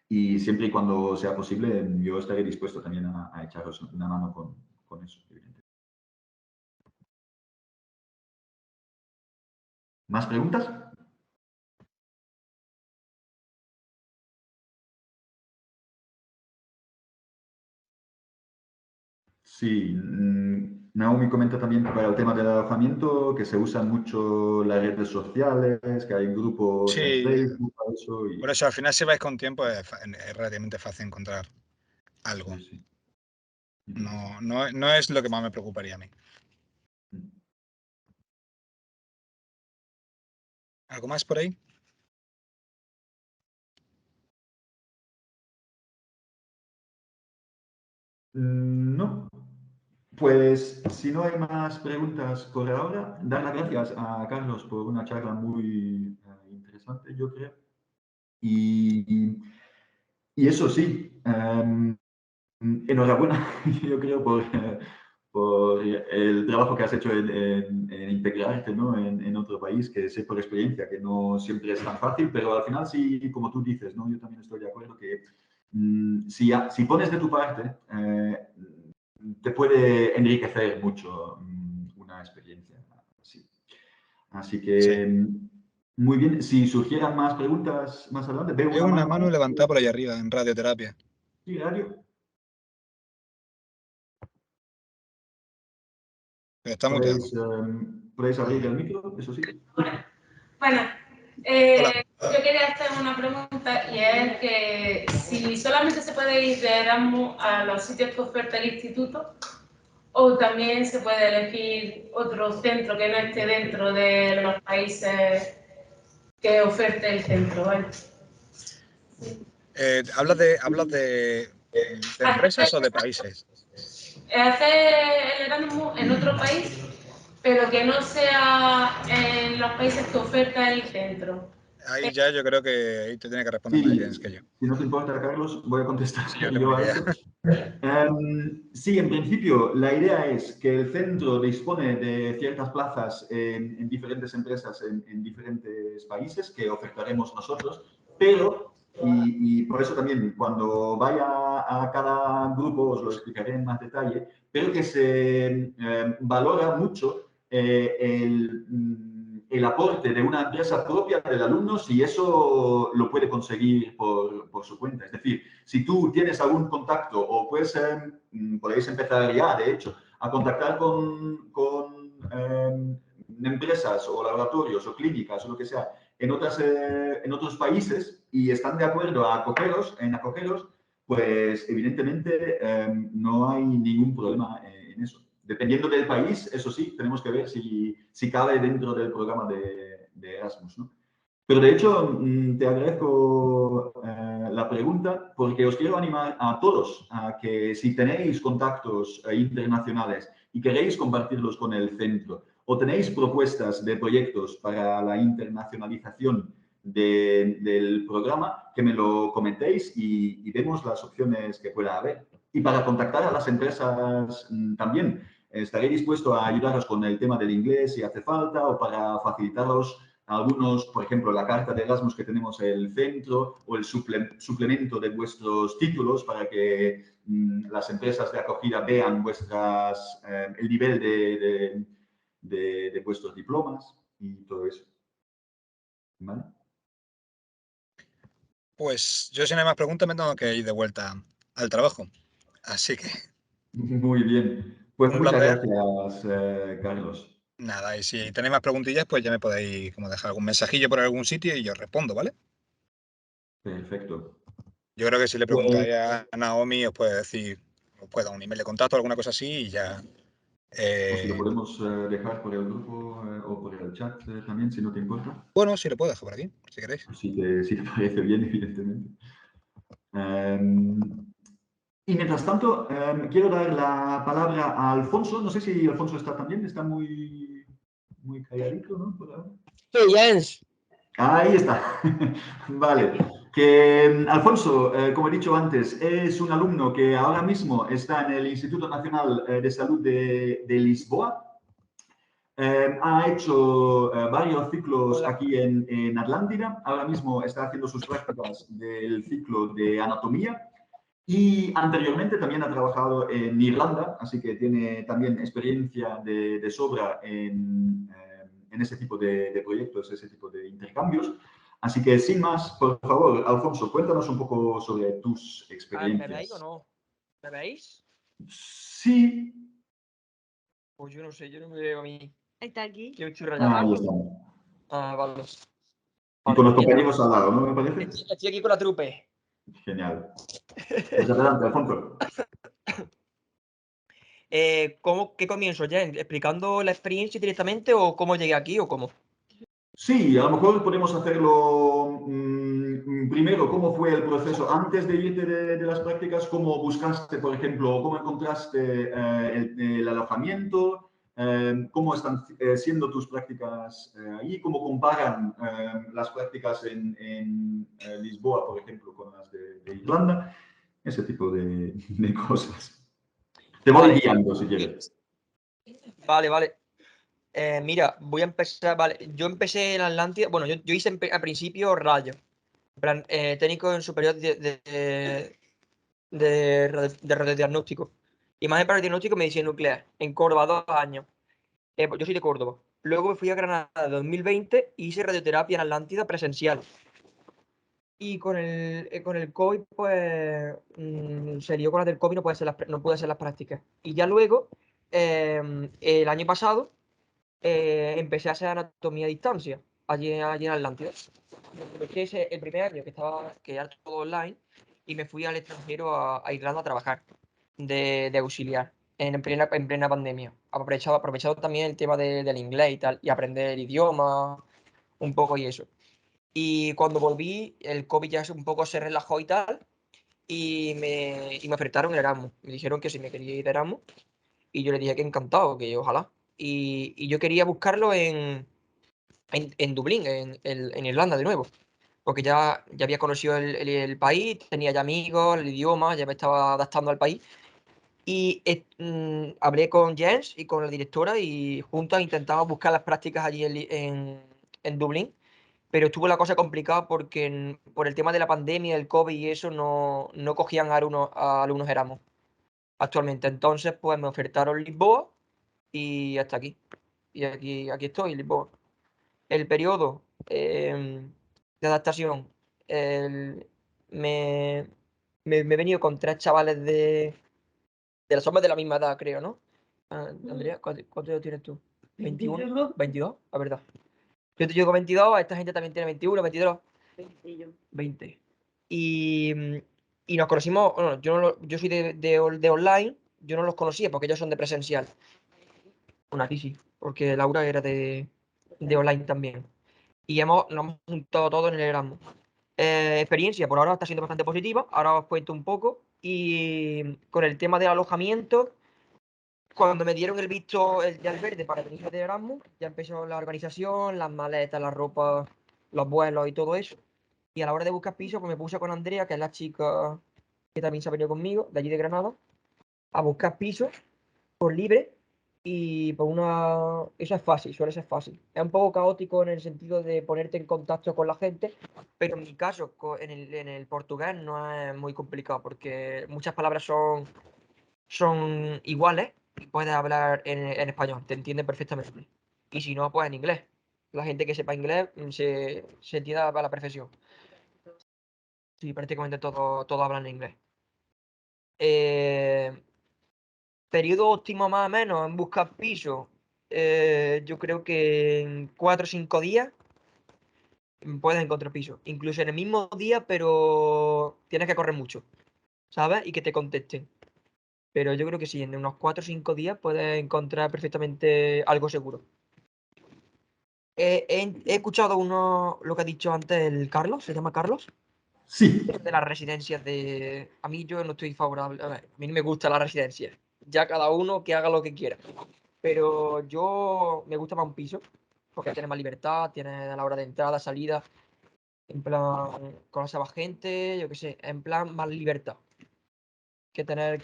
y siempre y cuando sea posible, yo estaré dispuesto también a echaros una mano con eso, evidentemente. ¿Más preguntas? Sí, Naomi comenta también para el tema del alojamiento que se usan mucho las redes sociales, que hay grupos en Sí, Facebook, para eso. por eso al final si vais con tiempo es relativamente fácil encontrar algo. Sí, sí. No es lo que más me preocuparía a mí. ¿Algo más por ahí? No. Pues si no hay más preguntas por ahora, dar las gracias a Carlos por una charla muy interesante, yo creo. Y eso sí, enhorabuena, yo creo, por el trabajo que has hecho en integrarte, ¿no? en otro país, que sé por experiencia que no siempre es tan fácil, pero al final sí, como tú dices, ¿no? Yo también estoy de acuerdo que si pones de tu parte, te puede enriquecer mucho una experiencia así. Así que, Sí. muy bien. Si surgieran más preguntas más adelante, veo Veo una mano levantada por ahí arriba en radioterapia. Sí, radio. Pero está muteado. Podéis abrir el micro, eso sí. Bueno, Hola. yo quería hacer una pregunta y es que si solamente se puede ir de Erasmus a los sitios que oferta el instituto o también se puede elegir otro centro que no esté dentro de los países que oferte el centro, ¿vale? ¿Hablas de empresas o de países? Hacer el Erasmus en otro país, pero que no sea en los países que oferta el centro. Ahí ya yo creo que ahí te tiene que responder más bien que yo. Si no te importa, Carlos, voy a contestar Sí, yo tengo yo una a idea. eso. Sí, en principio, la idea es que el centro dispone de ciertas plazas en diferentes empresas en diferentes países que ofertaremos nosotros, pero, y por eso también cuando vaya a cada grupo os lo explicaré en más detalle, pero que se valora mucho el aporte de una empresa propia del alumno si eso lo puede conseguir por su cuenta. Es decir, si tú tienes algún contacto o podéis empezar ya, de hecho, a contactar con empresas o laboratorios o clínicas o lo que sea en otros países y están de acuerdo en acogeros, pues evidentemente no hay ningún problema en eso. Dependiendo del país, eso sí, tenemos que ver si cabe dentro del programa de Erasmus, ¿no? Pero de hecho, te agradezco la pregunta porque os quiero animar a todos a que si tenéis contactos internacionales y queréis compartirlos con el centro o tenéis propuestas de proyectos para la internacionalización del programa, que me lo comentéis y vemos las opciones que pueda haber. Y para contactar a las empresas también, estaré dispuesto a ayudaros con el tema del inglés si hace falta o para facilitaros algunos, por ejemplo, la carta de Erasmus que tenemos en el centro o el suplemento de vuestros títulos para que las empresas de acogida vean el nivel de vuestros diplomas y todo eso. ¿Vale? Pues yo si no hay más preguntas me tengo que ir de vuelta al trabajo. Así que Muy bien. Pues un muchas placer. gracias, Carlos. Nada, y si tenéis más preguntillas, pues ya me podéis como dejar algún mensajillo por algún sitio y yo os respondo, ¿vale? Perfecto. Yo creo que si le preguntáis a Naomi os puede decir, os puede dar un email de contacto o alguna cosa así y ya. O si lo podemos dejar por el grupo o por el chat también, si no te importa. Bueno, sí lo puedo dejar por aquí, si queréis. Si te parece bien, evidentemente. Y mientras tanto, quiero dar la palabra a Alfonso. No sé si Alfonso está también, está muy calladito, ¿no? Por ahora. Sí, Jens. Ahí está. Vale. Que Alfonso, como he dicho antes, es un alumno que ahora mismo está en el Instituto Nacional de Salud de Lisboa. Ha hecho varios ciclos aquí en Atlántida. Ahora mismo está haciendo sus prácticas del ciclo de anatomía. Y anteriormente también ha trabajado en Irlanda, así que tiene también experiencia de sobra en ese tipo de proyectos, ese tipo de intercambios. Así que sin más, por favor, Alfonso, cuéntanos un poco sobre tus experiencias. ¿Me veis o no? ¿Me veis? Sí. Pues yo no sé, yo no me veo a mí. Está aquí. Yo estoy rayado. Ahí estamos. Vale. Y con los compañeros al lado, ¿no me parece? Estoy aquí con la trupe. Genial. Pues adelante, Alfonso. ¿Qué comienzo ya? ¿Explicando la experiencia directamente o cómo llegué aquí o cómo? Sí, a lo mejor podemos hacerlo primero, cómo fue el proceso antes de irte de las prácticas, cómo buscaste, por ejemplo, cómo encontraste el alojamiento, cómo están siendo tus prácticas ahí, cómo comparan las prácticas en Lisboa, por ejemplo, con las de Irlanda, ese tipo de cosas. Te voy guiando si quieres. Vale. Mira, voy a empezar. Vale, yo empecé en Atlántida. Bueno, yo hice al principio radio. En plan, técnico en superior de radiodiagnóstico. Imagen para diagnóstico y medicina nuclear. En Córdoba, 2 años. Pues yo soy de Córdoba. Luego me fui a Granada en 2020 y hice radioterapia en Atlántida presencial. Y con el COVID, pues se lió con la del COVID, no pude hacer las prácticas. Y ya luego, el año pasado, empecé a hacer anatomía a distancia, allí en Atlántida. Aproveché el primer año que era todo online y me fui al extranjero a Irlanda a trabajar de auxiliar en plena pandemia. Aprovechado también el tema del inglés y tal, y aprender el idioma un poco y eso. Y cuando volví, el COVID ya un poco se relajó y tal, y me ofertaron el Erasmus. Me dijeron que si me quería ir de Erasmus, y yo le dije que encantado, que ojalá. Y yo quería buscarlo en Dublín, en Irlanda de nuevo, porque ya había conocido el país, tenía ya amigos, el idioma, ya me estaba adaptando al país. Y hablé con Jens y con la directora y juntas intentamos buscar las prácticas allí en Dublín. Pero estuvo la cosa complicada porque por el tema de la pandemia, el COVID y eso, no cogían a alumnos Erasmus actualmente. Entonces, pues me ofertaron Lisboa y hasta aquí. Y aquí estoy, en Lisboa. El periodo de adaptación, me, me he venido con 3 chavales de las somos de la misma edad, creo, ¿no? Andrea, ¿cuántos años tienes tú? 21, 22, la verdad. Yo te llego 22, esta gente también tiene 21, 22. 20. Y nos conocimos, bueno, yo soy de online, yo no los conocía porque ellos son de presencial. Una sí, porque Laura era de online también. Y nos hemos juntado todos en el Erasmus. Experiencia, por ahora está siendo bastante positiva, ahora os cuento un poco. Y con el tema del alojamiento, cuando me dieron el visto ya el verde para venir de Erasmus, ya empezó la organización, las maletas, la ropa, los vuelos y todo eso. Y a la hora de buscar piso, pues me puse con Andrea, que es la chica que también se ha venido conmigo, de allí de Granada, a buscar pisos por libre. Y por eso es fácil, suele ser fácil. Es un poco caótico en el sentido de ponerte en contacto con la gente, pero en mi caso, en el portugués no es muy complicado porque muchas palabras son iguales y puedes hablar en español, te entienden perfectamente. Y si no, pues en inglés. La gente que sepa inglés se entiende a la perfección. Sí, prácticamente todos hablan inglés. Periodo óptimo más o menos en buscar piso. Yo creo que en 4 o 5 días puedes encontrar piso. Incluso en el mismo día, pero tienes que correr mucho, ¿sabes? Y que te contesten. Pero yo creo que sí, en unos 4 o 5 días puedes encontrar perfectamente algo seguro. He escuchado lo que ha dicho antes el Carlos, ¿se llama Carlos? Sí. De las residencias A mí yo no estoy favorable, a ver, a mí no me gusta la residencia. Ya cada uno que haga lo que quiera. Pero yo me gusta más un piso, porque tiene más libertad, tiene a la hora de entrada, salida. En plan, conocer a gente, yo qué sé, en plan más libertad. Que tener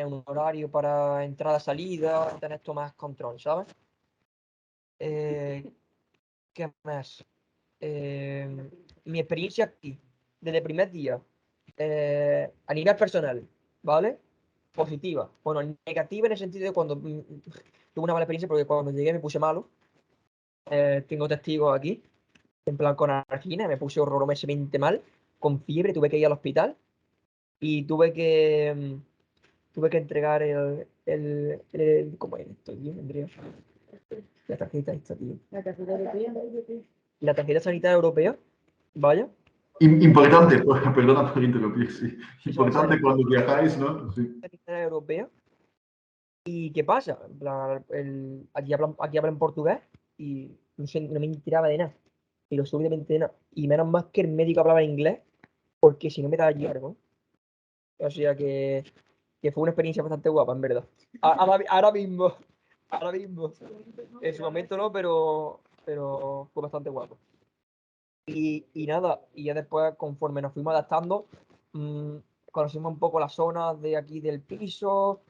un horario para entrada, salida, tener esto más control, ¿sabes? ¿Qué más? Mi experiencia aquí, desde el primer día, a nivel personal, ¿vale? Positiva. Bueno, negativa en el sentido de cuando tuve una mala experiencia porque cuando llegué me puse malo. Tengo testigos aquí, en plan con angina, me puse horrorosamente mal, con fiebre, tuve que ir al hospital y tuve que entregar ¿cómo es esto, tío, Andrea? La tarjeta esta, tío. La tarjeta europea. La tarjeta sanitaria europea, vaya. Importante, perdona por interrumpir, sí. Importante cuando viajáis, ¿no? Sí. Sanitaria europea. ¿Y qué pasa? En plan, aquí hablan portugués y no me enteraba de nada. Pero absolutamente de nada. Y menos más que el médico hablaba en inglés, porque si no me daba algo. O sea que fue una experiencia bastante guapa, en verdad. Ahora mismo. En su momento no, pero fue bastante guapo. Y nada, y ya después, conforme nos fuimos adaptando, conocimos un poco las zonas de aquí del piso.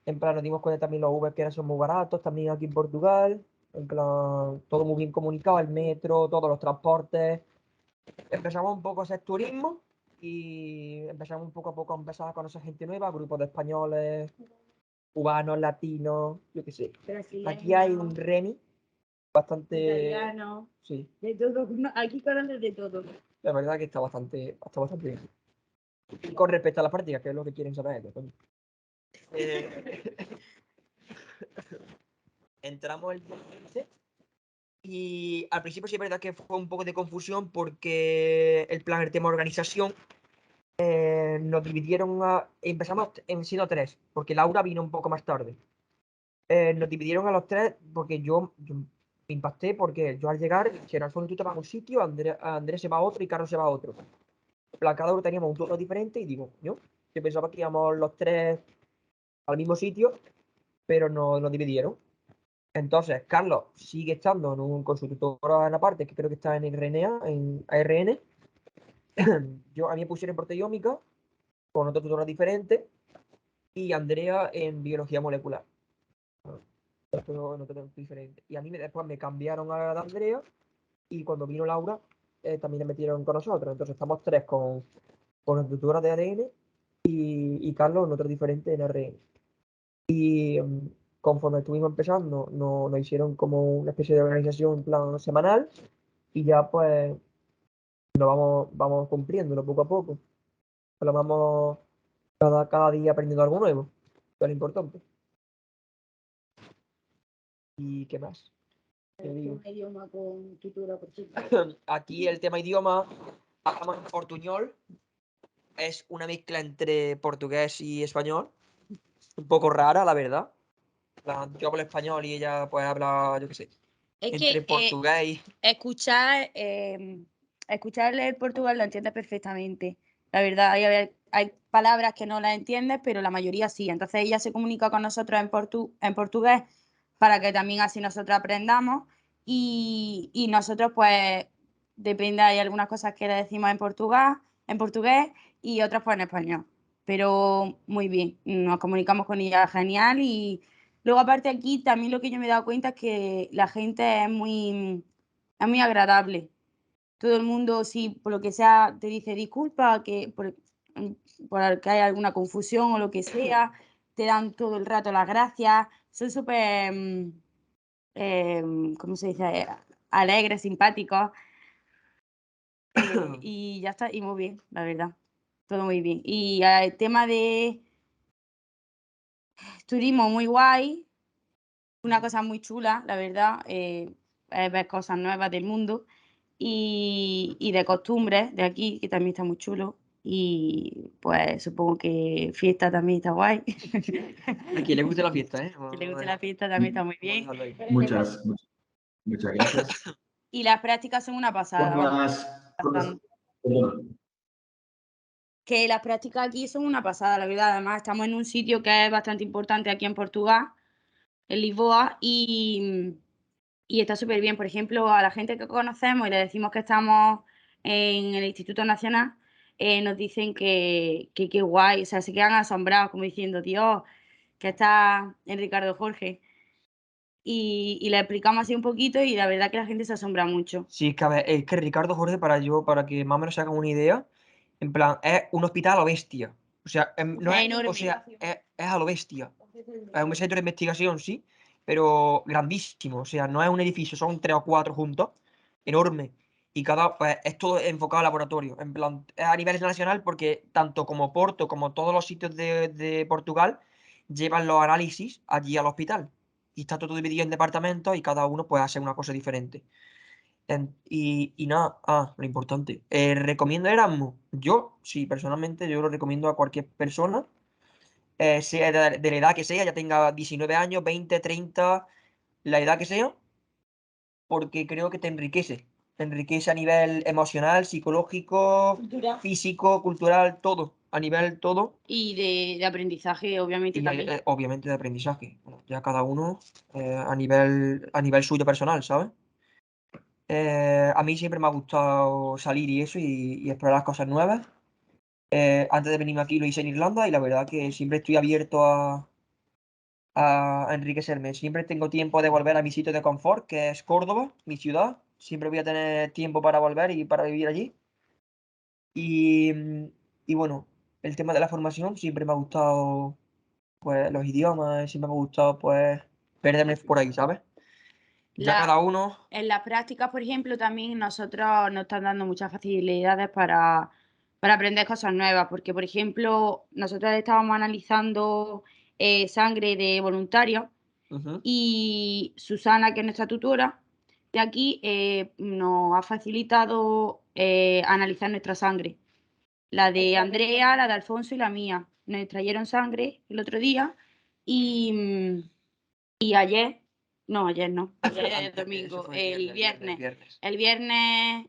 En plan, nos dimos cuenta también los Uber que ahora son muy baratos, también aquí en Portugal. En plan, todo muy bien comunicado, el metro, todos los transportes. Empezamos un poco a hacer turismo y empezamos un poco a poco a empezar a conocer gente nueva, grupos de españoles, cubanos, latinos, yo qué sé. Aquí hay un Reni bastante... Italiano, Sí, de todo. Aquí conoces de todo. la verdad que está bastante bien. Y con respecto a las prácticas, que es lo que quieren saber ellos, coño. Entramos el 15 y al principio sí es verdad que fue un poco de confusión porque el tema organización, nos dividieron empezamos siendo 3, porque Laura vino un poco más tarde. Nos dividieron a los 3 porque yo me impacté porque yo al llegar, Gerardo, tú te vas a un sitio, Andrés se va a otro y Carlos se va a otro. En plan, cada uno teníamos un turno diferente y digo, yo pensaba que íbamos los 3 al mismo sitio, pero nos dividieron. Entonces, Carlos sigue estando con su tutora en aparte, que creo que está en RNA, en ARN. A mí me pusieron en proteómica, con otra tutora diferente, y Andrea en biología molecular. Otro diferente. Y a mí después me cambiaron a la Andrea, y cuando vino Laura, también la metieron con nosotros. Entonces estamos 3 con la tutora de ADN y Carlos en otro diferente en ARN. Y conforme estuvimos empezando, nos hicieron como una especie de organización en plan semanal y ya pues lo vamos cumpliéndolo poco a poco. Lo vamos cada día aprendiendo algo nuevo, que es lo importante. ¿Y qué más? ¿Qué digo? Un idioma con tutora por sí. Aquí el tema idioma, hablamos en portuñol, es una mezcla entre portugués y español, un poco rara, la verdad. Yo hablo español y ella pues habla, yo qué sé, Es entre que portugués y... escuchar leer Portugal lo entiendes perfectamente. La verdad, hay palabras que no las entiendes, pero la mayoría sí. Entonces ella se comunica con nosotros en portugués para que también así nosotros aprendamos. Y nosotros, pues, depende, hay algunas cosas que le decimos en portugués y otras pues en español. Pero muy bien, nos comunicamos con ella genial y luego aparte aquí también lo que yo me he dado cuenta es que la gente es muy agradable. Todo el mundo, si por lo que sea te dice disculpa, que por que hay alguna confusión o lo que sea, te dan todo el rato las gracias. Son súper, ¿cómo se dice? Alegres, simpáticos. Y ya está, y muy bien, la verdad. Todo muy bien. Y el tema de turismo muy guay, una cosa muy chula, la verdad, es ver cosas nuevas del mundo y de costumbres de aquí, que también está muy chulo. Y pues supongo que fiesta también está guay. A quien le guste la fiesta, ¿eh? Que le guste la fiesta también está muy bien. Muchas gracias. Y las prácticas son una pasada, vamos. Perdón. Que las prácticas aquí son una pasada, la verdad. Además, estamos en un sitio que es bastante importante aquí en Portugal, en Lisboa, y está súper bien. Por ejemplo, a la gente que conocemos y le decimos que estamos en el Instituto Nacional, nos dicen que qué guay, o sea, se quedan asombrados como diciendo, Dios, que está en Ricardo Jorge. Y le explicamos así un poquito y la verdad que la gente se asombra mucho. Sí, es que, a ver, es que Ricardo Jorge, para que más o menos se hagan una idea, en plan, es un hospital a lo bestia. O sea, no Es es, enorme. o sea, es a lo bestia. Es un centro de investigación, sí, pero grandísimo. O sea, no es un edificio, son 3 o 4 juntos, enorme. Y cada, pues, es todo enfocado al laboratorio. En plan, es a nivel nacional porque tanto como Porto como todos los sitios de Portugal llevan los análisis allí al hospital. Y está todo dividido en departamentos y cada uno puede hacer una cosa diferente. Y nada, lo importante. ¿Recomiendo Erasmus? Yo, sí, personalmente, yo lo recomiendo a cualquier persona, sea de la edad que sea, ya tenga 19 años, 20, 30, la edad que sea, porque creo que te enriquece. Te enriquece a nivel emocional, psicológico, físico, cultural, todo. A nivel todo. Y de aprendizaje, obviamente, Y también. obviamente de aprendizaje. Bueno, ya cada uno a nivel suyo personal, ¿sabes? A mí siempre me ha gustado salir y eso y explorar cosas nuevas. Antes de venirme aquí lo hice en Irlanda y la verdad que siempre estoy abierto a enriquecerme. Siempre tengo tiempo de volver a mi sitio de confort, que es Córdoba, mi ciudad. Siempre voy a tener tiempo para volver y para vivir allí. Y, y bueno, el tema de la formación siempre me ha gustado, pues, los idiomas, siempre me ha gustado, pues, perderme por ahí, ¿sabes? Ya cada uno. En las prácticas, por ejemplo, también nosotros nos están dando muchas facilidades para aprender cosas nuevas, porque, por ejemplo, nosotros estábamos analizando sangre de voluntarios Ujú. y Susana, que es nuestra tutora de aquí, nos ha facilitado analizar nuestra sangre. La de Andrea, la de Alfonso y la mía. Nos extrayeron sangre el otro día y ayer, no, ayer no, ayer es domingo, Eso fue el viernes. viernes. El viernes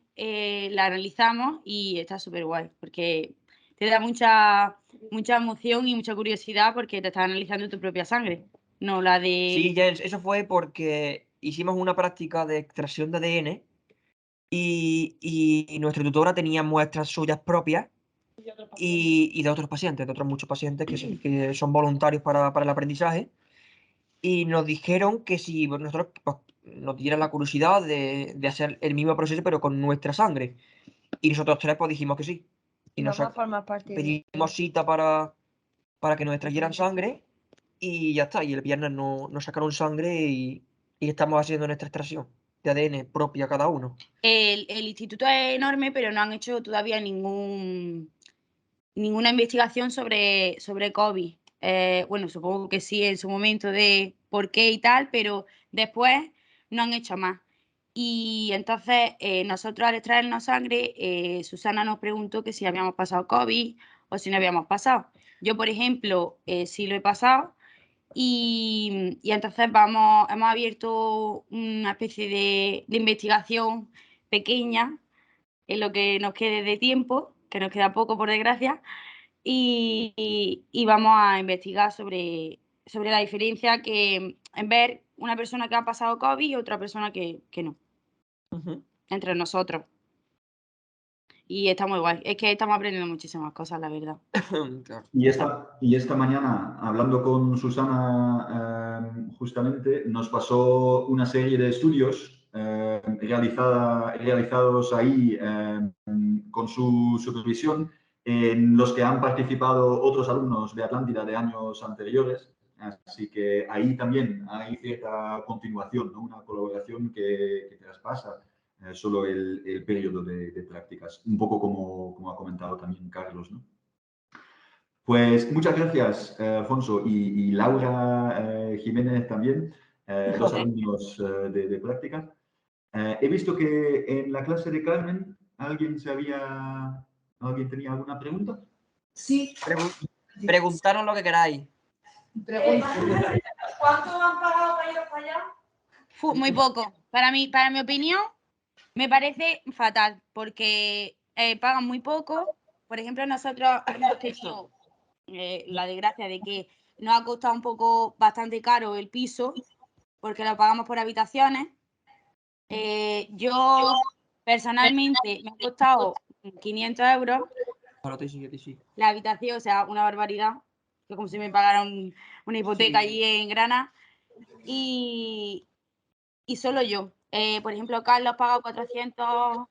la analizamos y está súper guay, porque te da mucha emoción y mucha curiosidad porque te estás analizando tu propia sangre, no la de... Sí, Jens, eso fue porque hicimos una práctica de extracción de ADN y nuestra tutora tenía muestras suyas propias y de otros pacientes, de otros muchos pacientes que son voluntarios para el aprendizaje. Y nos dijeron que si nosotros pues, nos dieran la curiosidad de hacer el mismo proceso, pero con nuestra sangre. Y nosotros tres pues dijimos que sí. Y nos pedimos cita para que nos extrayeran sangre y ya está. Y el viernes nos sacaron sangre y estamos haciendo nuestra extracción de ADN propia cada uno. El instituto es enorme, pero no han hecho todavía ninguna investigación sobre COVID. Bueno, supongo que sí en su momento de por qué y tal, pero después no han hecho más. Y entonces nosotros al extraernos sangre, Susana nos preguntó que si habíamos pasado COVID o si no habíamos pasado. Yo, por ejemplo, sí lo he pasado y entonces hemos abierto una especie de investigación pequeña en lo que nos quede de tiempo, que nos queda poco por desgracia, y vamos a investigar sobre la diferencia que en ver una persona que ha pasado COVID y otra persona que no, entre nosotros. Y está muy guay. Es que estamos aprendiendo muchísimas cosas, la verdad. Claro. Y esta mañana, hablando con Susana, justamente nos pasó una serie de estudios realizados ahí con su supervisión, en los que han participado otros alumnos de Atlántida de años anteriores. Así que ahí también hay cierta continuación, ¿no? Una colaboración que traspasa solo el periodo de prácticas, un poco como ha comentado también Carlos, ¿no? Pues muchas gracias, Alfonso, y Laura Jiménez también, dos alumnos de práctica. He visto que en la clase de Carmen alguien tenía alguna pregunta. Sí. Preguntaros lo que queráis. ¿Cuánto han pagado para ir para allá? Muy poco. Para mi opinión, me parece fatal, porque pagan muy poco. Por ejemplo, nosotros hemos tenido la desgracia de que nos ha costado bastante caro el piso, porque lo pagamos por habitaciones. Yo personalmente me ha costado 500 euros Claro, a ti sí, a ti sí. la habitación, o sea, una barbaridad, que como si me pagaran una hipoteca Sí. allí en Granada. Y solo yo. Por ejemplo, Carlos paga 400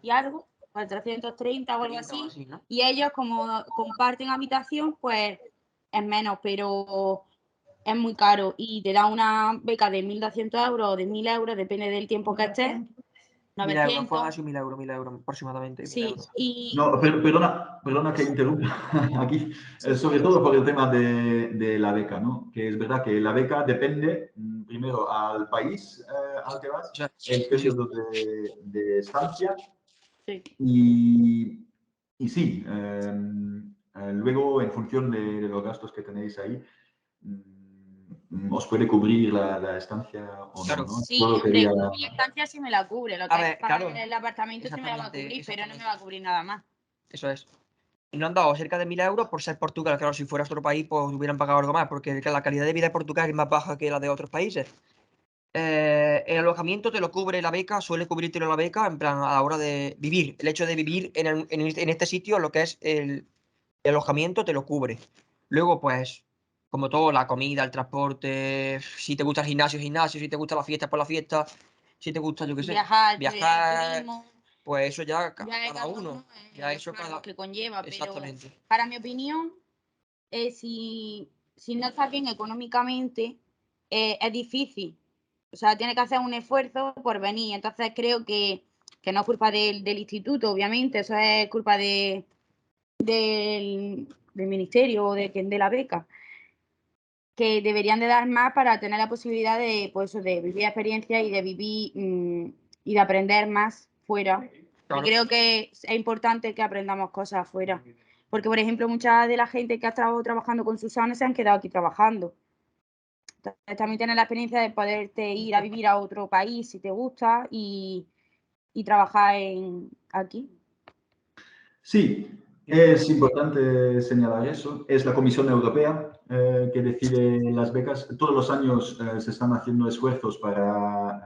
y algo, 430 o algo así. Así, ¿no? Y ellos, como comparten habitación, pues es menos, pero es muy caro. Y te da una beca de 1.200 euros o de 1.000 euros, depende del tiempo que estés. 1.000 euros, 900. fue así 1.000 euros aproximadamente. 1.000 Sí, euros. y No, perdona que interrumpa aquí, sobre todo por el tema de la beca, ¿no? Que es verdad que la beca depende primero al país al que vas, O sea, el sí. periodo de estancia sí. y sí, luego en función de los gastos que tenéis ahí, os puede cubrir la estancia o Claro. no, ¿no? Sí, Solo hombre, quería... mi estancia sí me la cubre. Lo A que ver, es pagar claro, el apartamento sí me la va a exactamente, cubrir, pero no me exactamente. va a cubrir nada más. Eso es. Y nos han dado cerca de 1.000 euros por ser Portugal. Claro, si fueras otro país, pues hubieran pagado algo más, porque la calidad de vida de Portugal es más baja que la de otros países. El alojamiento te lo cubre la beca, suele cubrírtelo la beca, en plan, a la hora de vivir. El hecho de vivir en este sitio, lo que es el alojamiento, te lo cubre. Luego, pues, como todo, la comida, el transporte, si te gusta el gimnasio, gimnasio, si te gusta la fiesta, pues la fiesta, si te gusta, yo qué sé, Viajar, viajar, turismo, pues eso ya ya de cada uno. Ya eso claro, cada... lo que conlleva, pero Exactamente. para mi opinión, si no estás bien económicamente, es difícil. O sea, tienes que hacer un esfuerzo por venir. Entonces creo que no es culpa del instituto, obviamente, eso es culpa del ministerio o de la beca, que deberían de dar más para tener la posibilidad de, pues, de vivir experiencias y de vivir y de aprender más fuera. Claro. Y creo que es importante que aprendamos cosas afuera. Porque, por ejemplo, mucha de la gente que ha estado trabajando con Susana se han quedado aquí trabajando. Entonces, también tienes la experiencia de poderte ir a vivir a otro país si te gusta y trabajar aquí. Sí, es importante señalar eso. Es la Comisión Europea que decide las becas. Todos los años se están haciendo esfuerzos para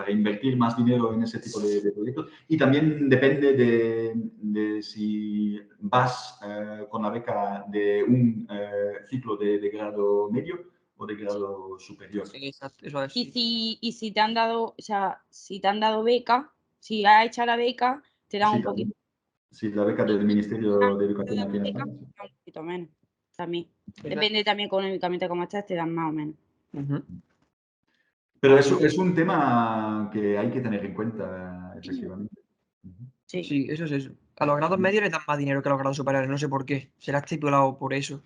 invertir más dinero en ese tipo de proyectos. Y también depende de si vas con la beca de un ciclo de grado medio o de grado superior. Exacto, eso es. Y si te han dado, o sea, si te han dado beca, si has hecho la beca, te dan Sí, un poquito. sí, la beca del Ministerio de Educación aquí en Beca, España. te dan un poquito menos. También. Exacto. Depende también económicamente cómo estés, te dan más o menos. Ujú. Pero eso es un tema que hay que tener en cuenta, efectivamente. Ujú. Sí. Sí, eso es eso. A los grados medios les dan más dinero que a los grados superiores, no sé por qué. Será estipulado por eso.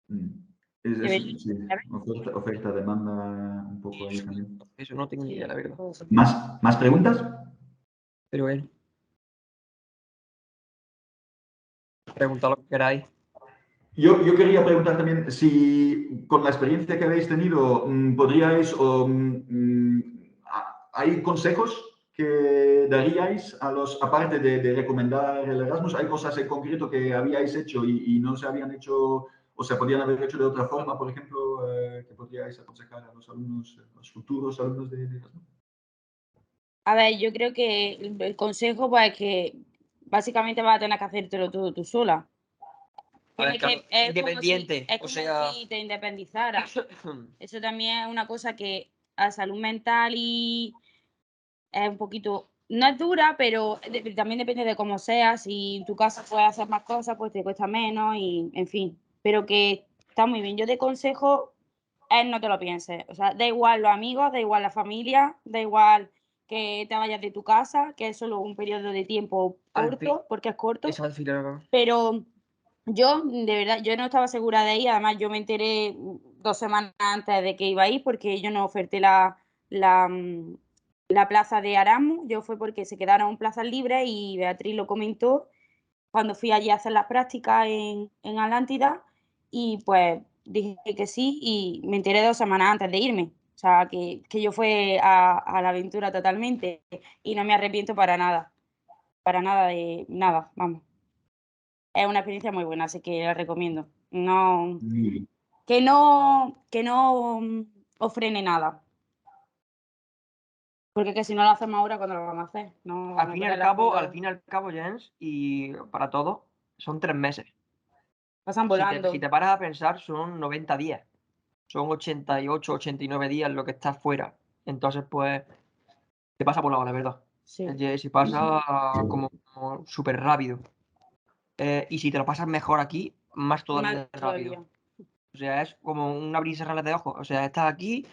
Sí, oferta, demanda, un poco ahí también. Eso no tengo ni idea, la verdad. ¿Más preguntas? Pero bueno. Preguntad lo que queráis. Yo quería preguntar también si con la experiencia que habéis tenido, podríais, ¿hay consejos que daríais a los, aparte de recomendar el Erasmus, hay cosas en concreto que habíais hecho y no se habían hecho o se podían haber hecho de otra forma, por ejemplo, que podríais aconsejar a los alumnos, a los futuros alumnos de Erasmus? A ver, yo creo que el consejo pues, es que básicamente vas a tener que hacértelo todo tú sola. A ver, Es claro, como independiente, es o como sea- si te independizaras. Eso también es una cosa que a salud mental y es un poquito, no es dura, pero también depende de cómo seas. Si en tu casa puedes hacer más cosas, pues te cuesta menos y en fin. Pero que está muy bien. Yo te aconsejo no te lo pienses. O sea, da igual los amigos, da igual la familia, da igual que te vayas de tu casa, que es solo un periodo de tiempo Al fin. corto, porque es corto. Eso al final. Pero yo, de verdad, yo no estaba segura de ir. Además, yo me enteré 2 semanas antes de que iba a ir porque yo no oferté la plaza de Erasmus. Yo fue porque se quedaron plazas libres y Beatriz lo comentó cuando fui allí a hacer las prácticas en Atlántida y pues dije que sí y me enteré 2 semanas antes de irme. O sea, que yo fui a la aventura totalmente y no me arrepiento para nada de nada, vamos. Es una experiencia muy buena, así que la recomiendo. No, que no os frene nada. Porque que si no lo hacemos ahora, ¿cuándo lo vamos a hacer? No, Al no fin y al podemos cabo, hacerlo. Jens, y para todos, son 3 meses. Pasan volando. Si te paras a pensar, son 90 días. Son 88, 89 días lo que estás fuera. Entonces, pues, te pasa volado, la verdad. Sí. Se pasa como súper rápido. Y si te lo pasas mejor aquí, más todavía Más rápido. todavía. O sea, es como un abrir y cerrar de ojos. O sea, estás aquí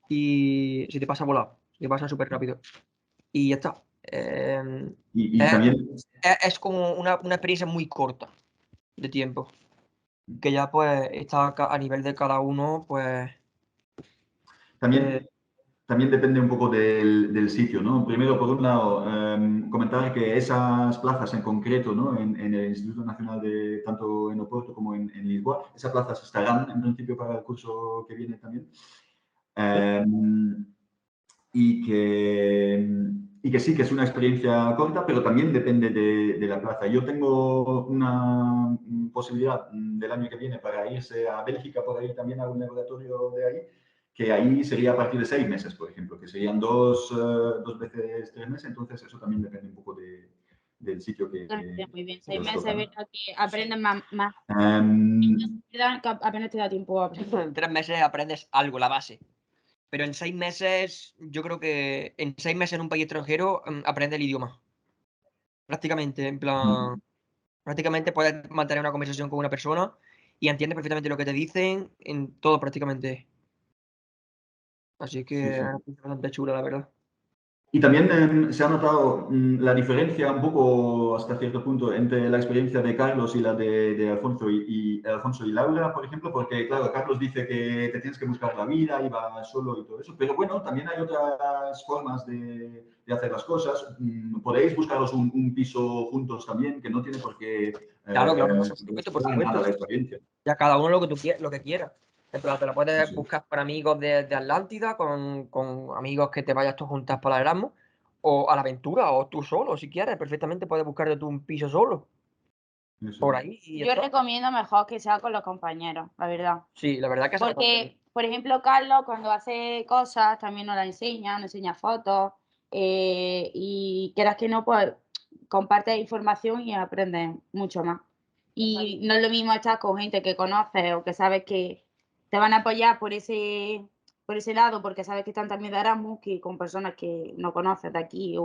y se te pasa volado. Se te pasa súper rápido. Y ya está. Y es, también, es como una experiencia muy corta de tiempo. Que ya pues está a nivel de cada uno, pues... también depende un poco del sitio, ¿no? Primero, por un lado, comentar que esas plazas en concreto, ¿no? En el Instituto Nacional de, tanto en Oporto como en Lisboa, esas plazas estarán en principio para el curso que viene también. Y que sí, que es una experiencia corta, pero también depende de la plaza. Yo tengo una posibilidad del año que viene para irse a Bélgica, por ahí también a un laboratorio de ahí, que ahí sería a partir de 6 meses, por ejemplo, que serían dos veces 3 meses, entonces eso también depende un poco del sitio que Muy bien, que 6 os meses, toca, ¿no? ¿verdad? Que aprendes más. Em, ¿Verdad? Que apenas te da tiempo a aprender. En 3 meses aprendes algo, la base. Pero en 6 meses, yo creo que en 6 meses en un país extranjero aprendes el idioma. Prácticamente, en plan... Prácticamente puedes mantener una conversación con una persona y entiendes perfectamente lo que te dicen en todo prácticamente. Así que Sí, sí. es bastante chula, la verdad. Y también se ha notado la diferencia un poco hasta cierto punto entre la experiencia de Carlos y la de Alfonso Alfonso y Laura, por ejemplo, porque claro, Carlos dice que te tienes que buscar la vida y va solo y todo eso, pero bueno, también hay otras formas de hacer las cosas. Podéis buscaros un piso juntos también, que no tiene por qué Claro, por supuesto, por nada supuesto. la experiencia. Ya cada uno lo que quiera. En plan, te la puedes Sí. buscar con amigos de Atlántida, con amigos que te vayas tú juntas para el Erasmus, o a la aventura, o tú solo, si quieres. Perfectamente puedes buscarte tú un piso solo, Eso. por ahí. Y ya Yo está. recomiendo mejor que sea con los compañeros, la verdad. Sí, la verdad que se Porque, por ejemplo, Carlos cuando hace cosas también nos enseña fotos y quieras que no, pues comparte información y aprendes mucho más. Y no es lo mismo estar con gente que conoces o que sabes que te van a apoyar por ese lado, porque sabes que están también de Erasmus, que con personas que no conoces de aquí.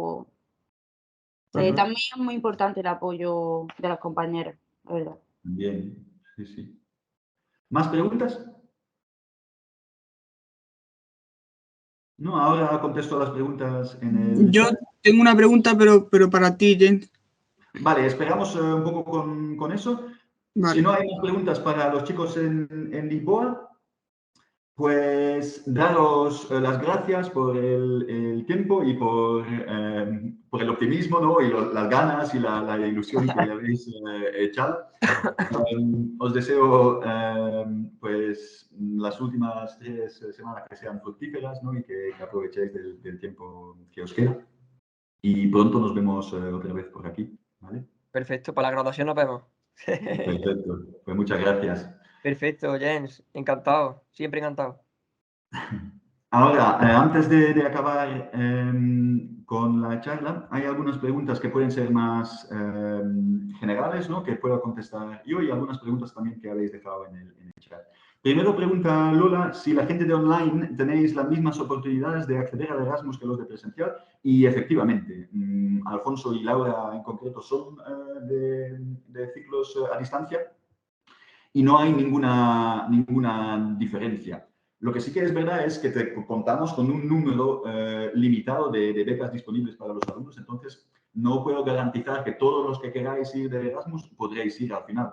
También es muy importante el apoyo de los compañeros, la verdad. Bien, sí, sí. ¿Más preguntas? No, ahora contesto las preguntas en el Yo chat. tengo una pregunta, pero para ti, Jens. Vale, esperamos un poco con eso. Vale. Si no hay más preguntas para los chicos en Lisboa, pues daros las gracias por el tiempo y por el optimismo, ¿no? Y las ganas y la ilusión que le habéis echado. Os deseo pues las últimas 3 semanas que sean fructíferas, ¿no? Y que aprovechéis del tiempo que os queda. Y pronto nos vemos otra vez por aquí, ¿vale? Perfecto, para la graduación nos vemos. Perfecto. Pues muchas gracias. Perfecto, Jens. Encantado. Siempre encantado. Ahora, antes de acabar con la charla, hay algunas preguntas que pueden ser más generales, ¿no? Que puedo contestar yo y algunas preguntas también que habéis dejado en el chat. Primero pregunta Lola si la gente de online tenéis las mismas oportunidades de acceder al Erasmus que los de presencial. Y efectivamente, Alfonso y Laura en concreto son de ciclos a distancia y no hay ninguna diferencia. Lo que sí que es verdad es que contamos con un número limitado de becas disponibles para los alumnos, entonces no puedo garantizar que todos los que queráis ir de Erasmus podréis ir al final.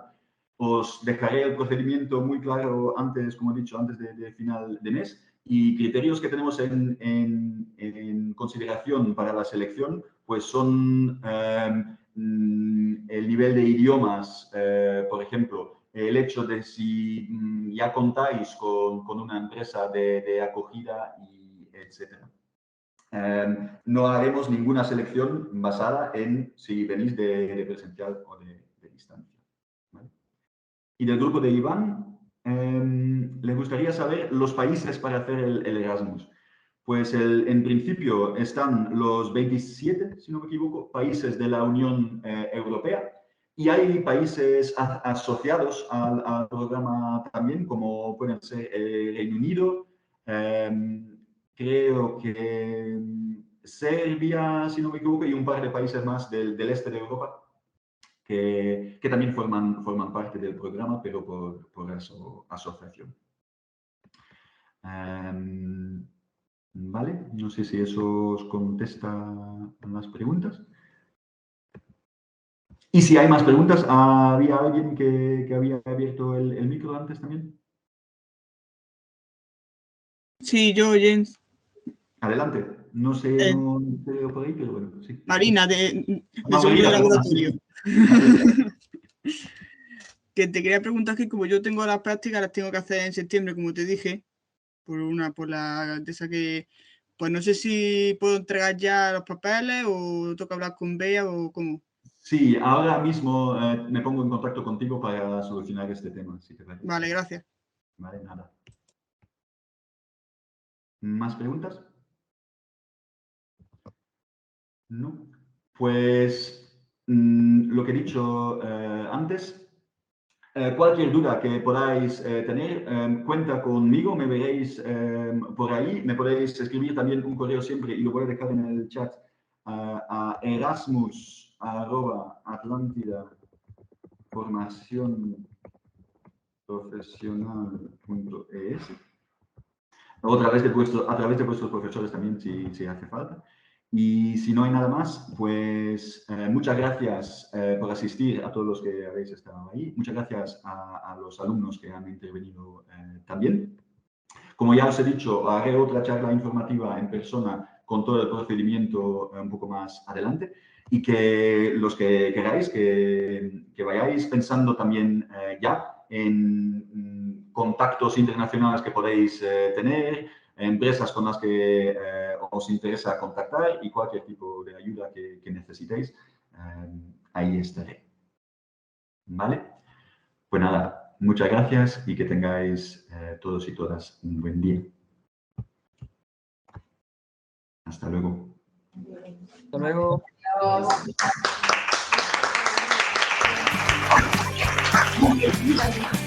Os dejaré el procedimiento muy claro antes, como he dicho, antes de final de mes y criterios que tenemos en consideración para la selección, pues son el nivel de idiomas, por ejemplo, el hecho de si ya contáis con una empresa de acogida y etcétera. No haremos ninguna selección basada en si venís de presencial o de distancia. ¿Vale? Y del grupo de Iván, les gustaría saber los países para hacer el Erasmus. Pues en principio están los 27, si no me equivoco, países de la Unión Europea y hay países asociados al programa también, como pueden ser Reino Unido, creo que Serbia, si no me equivoco, y un par de países más del este de Europa que también forman parte del programa, pero por asociación. Vale, no sé si eso os contesta a las preguntas. Y si hay más preguntas, ¿había alguien que había abierto el micro antes también? Sí, yo, Jens. Adelante. No sé, no te veo por ahí, pero bueno, sí. Marina, de segundo Marina, de laboratorio. Que te quería preguntar que como yo tengo las prácticas, las tengo que hacer en septiembre, como te dije, por la de esa que, pues no sé si puedo entregar ya los papeles o toca hablar con Bea o cómo. Sí, ahora mismo me pongo en contacto contigo para solucionar este tema, si te parece. Vale, gracias. Vale, nada. ¿Más preguntas? No. Pues lo que he dicho antes, cualquier duda que podáis tener, cuenta conmigo, me veréis por ahí, me podéis escribir también un correo siempre y lo voy a dejar en el chat a erasmus@formacionprofesional.es o a través de vuestros profesores también, si hace falta. Y si no hay nada más, pues muchas gracias por asistir a todos los que habéis estado ahí. Muchas gracias a los alumnos que han intervenido también. Como ya os he dicho, haré otra charla informativa en persona con todo el procedimiento un poco más adelante y que los que queráis, que vayáis pensando también ya en contactos internacionales que podéis tener, empresas con las que os interesa contactar y cualquier tipo de ayuda que necesitéis, ahí estaré. ¿Vale? Pues nada, muchas gracias y que tengáis todos y todas un buen día. Hasta luego. Hasta luego. Adiós.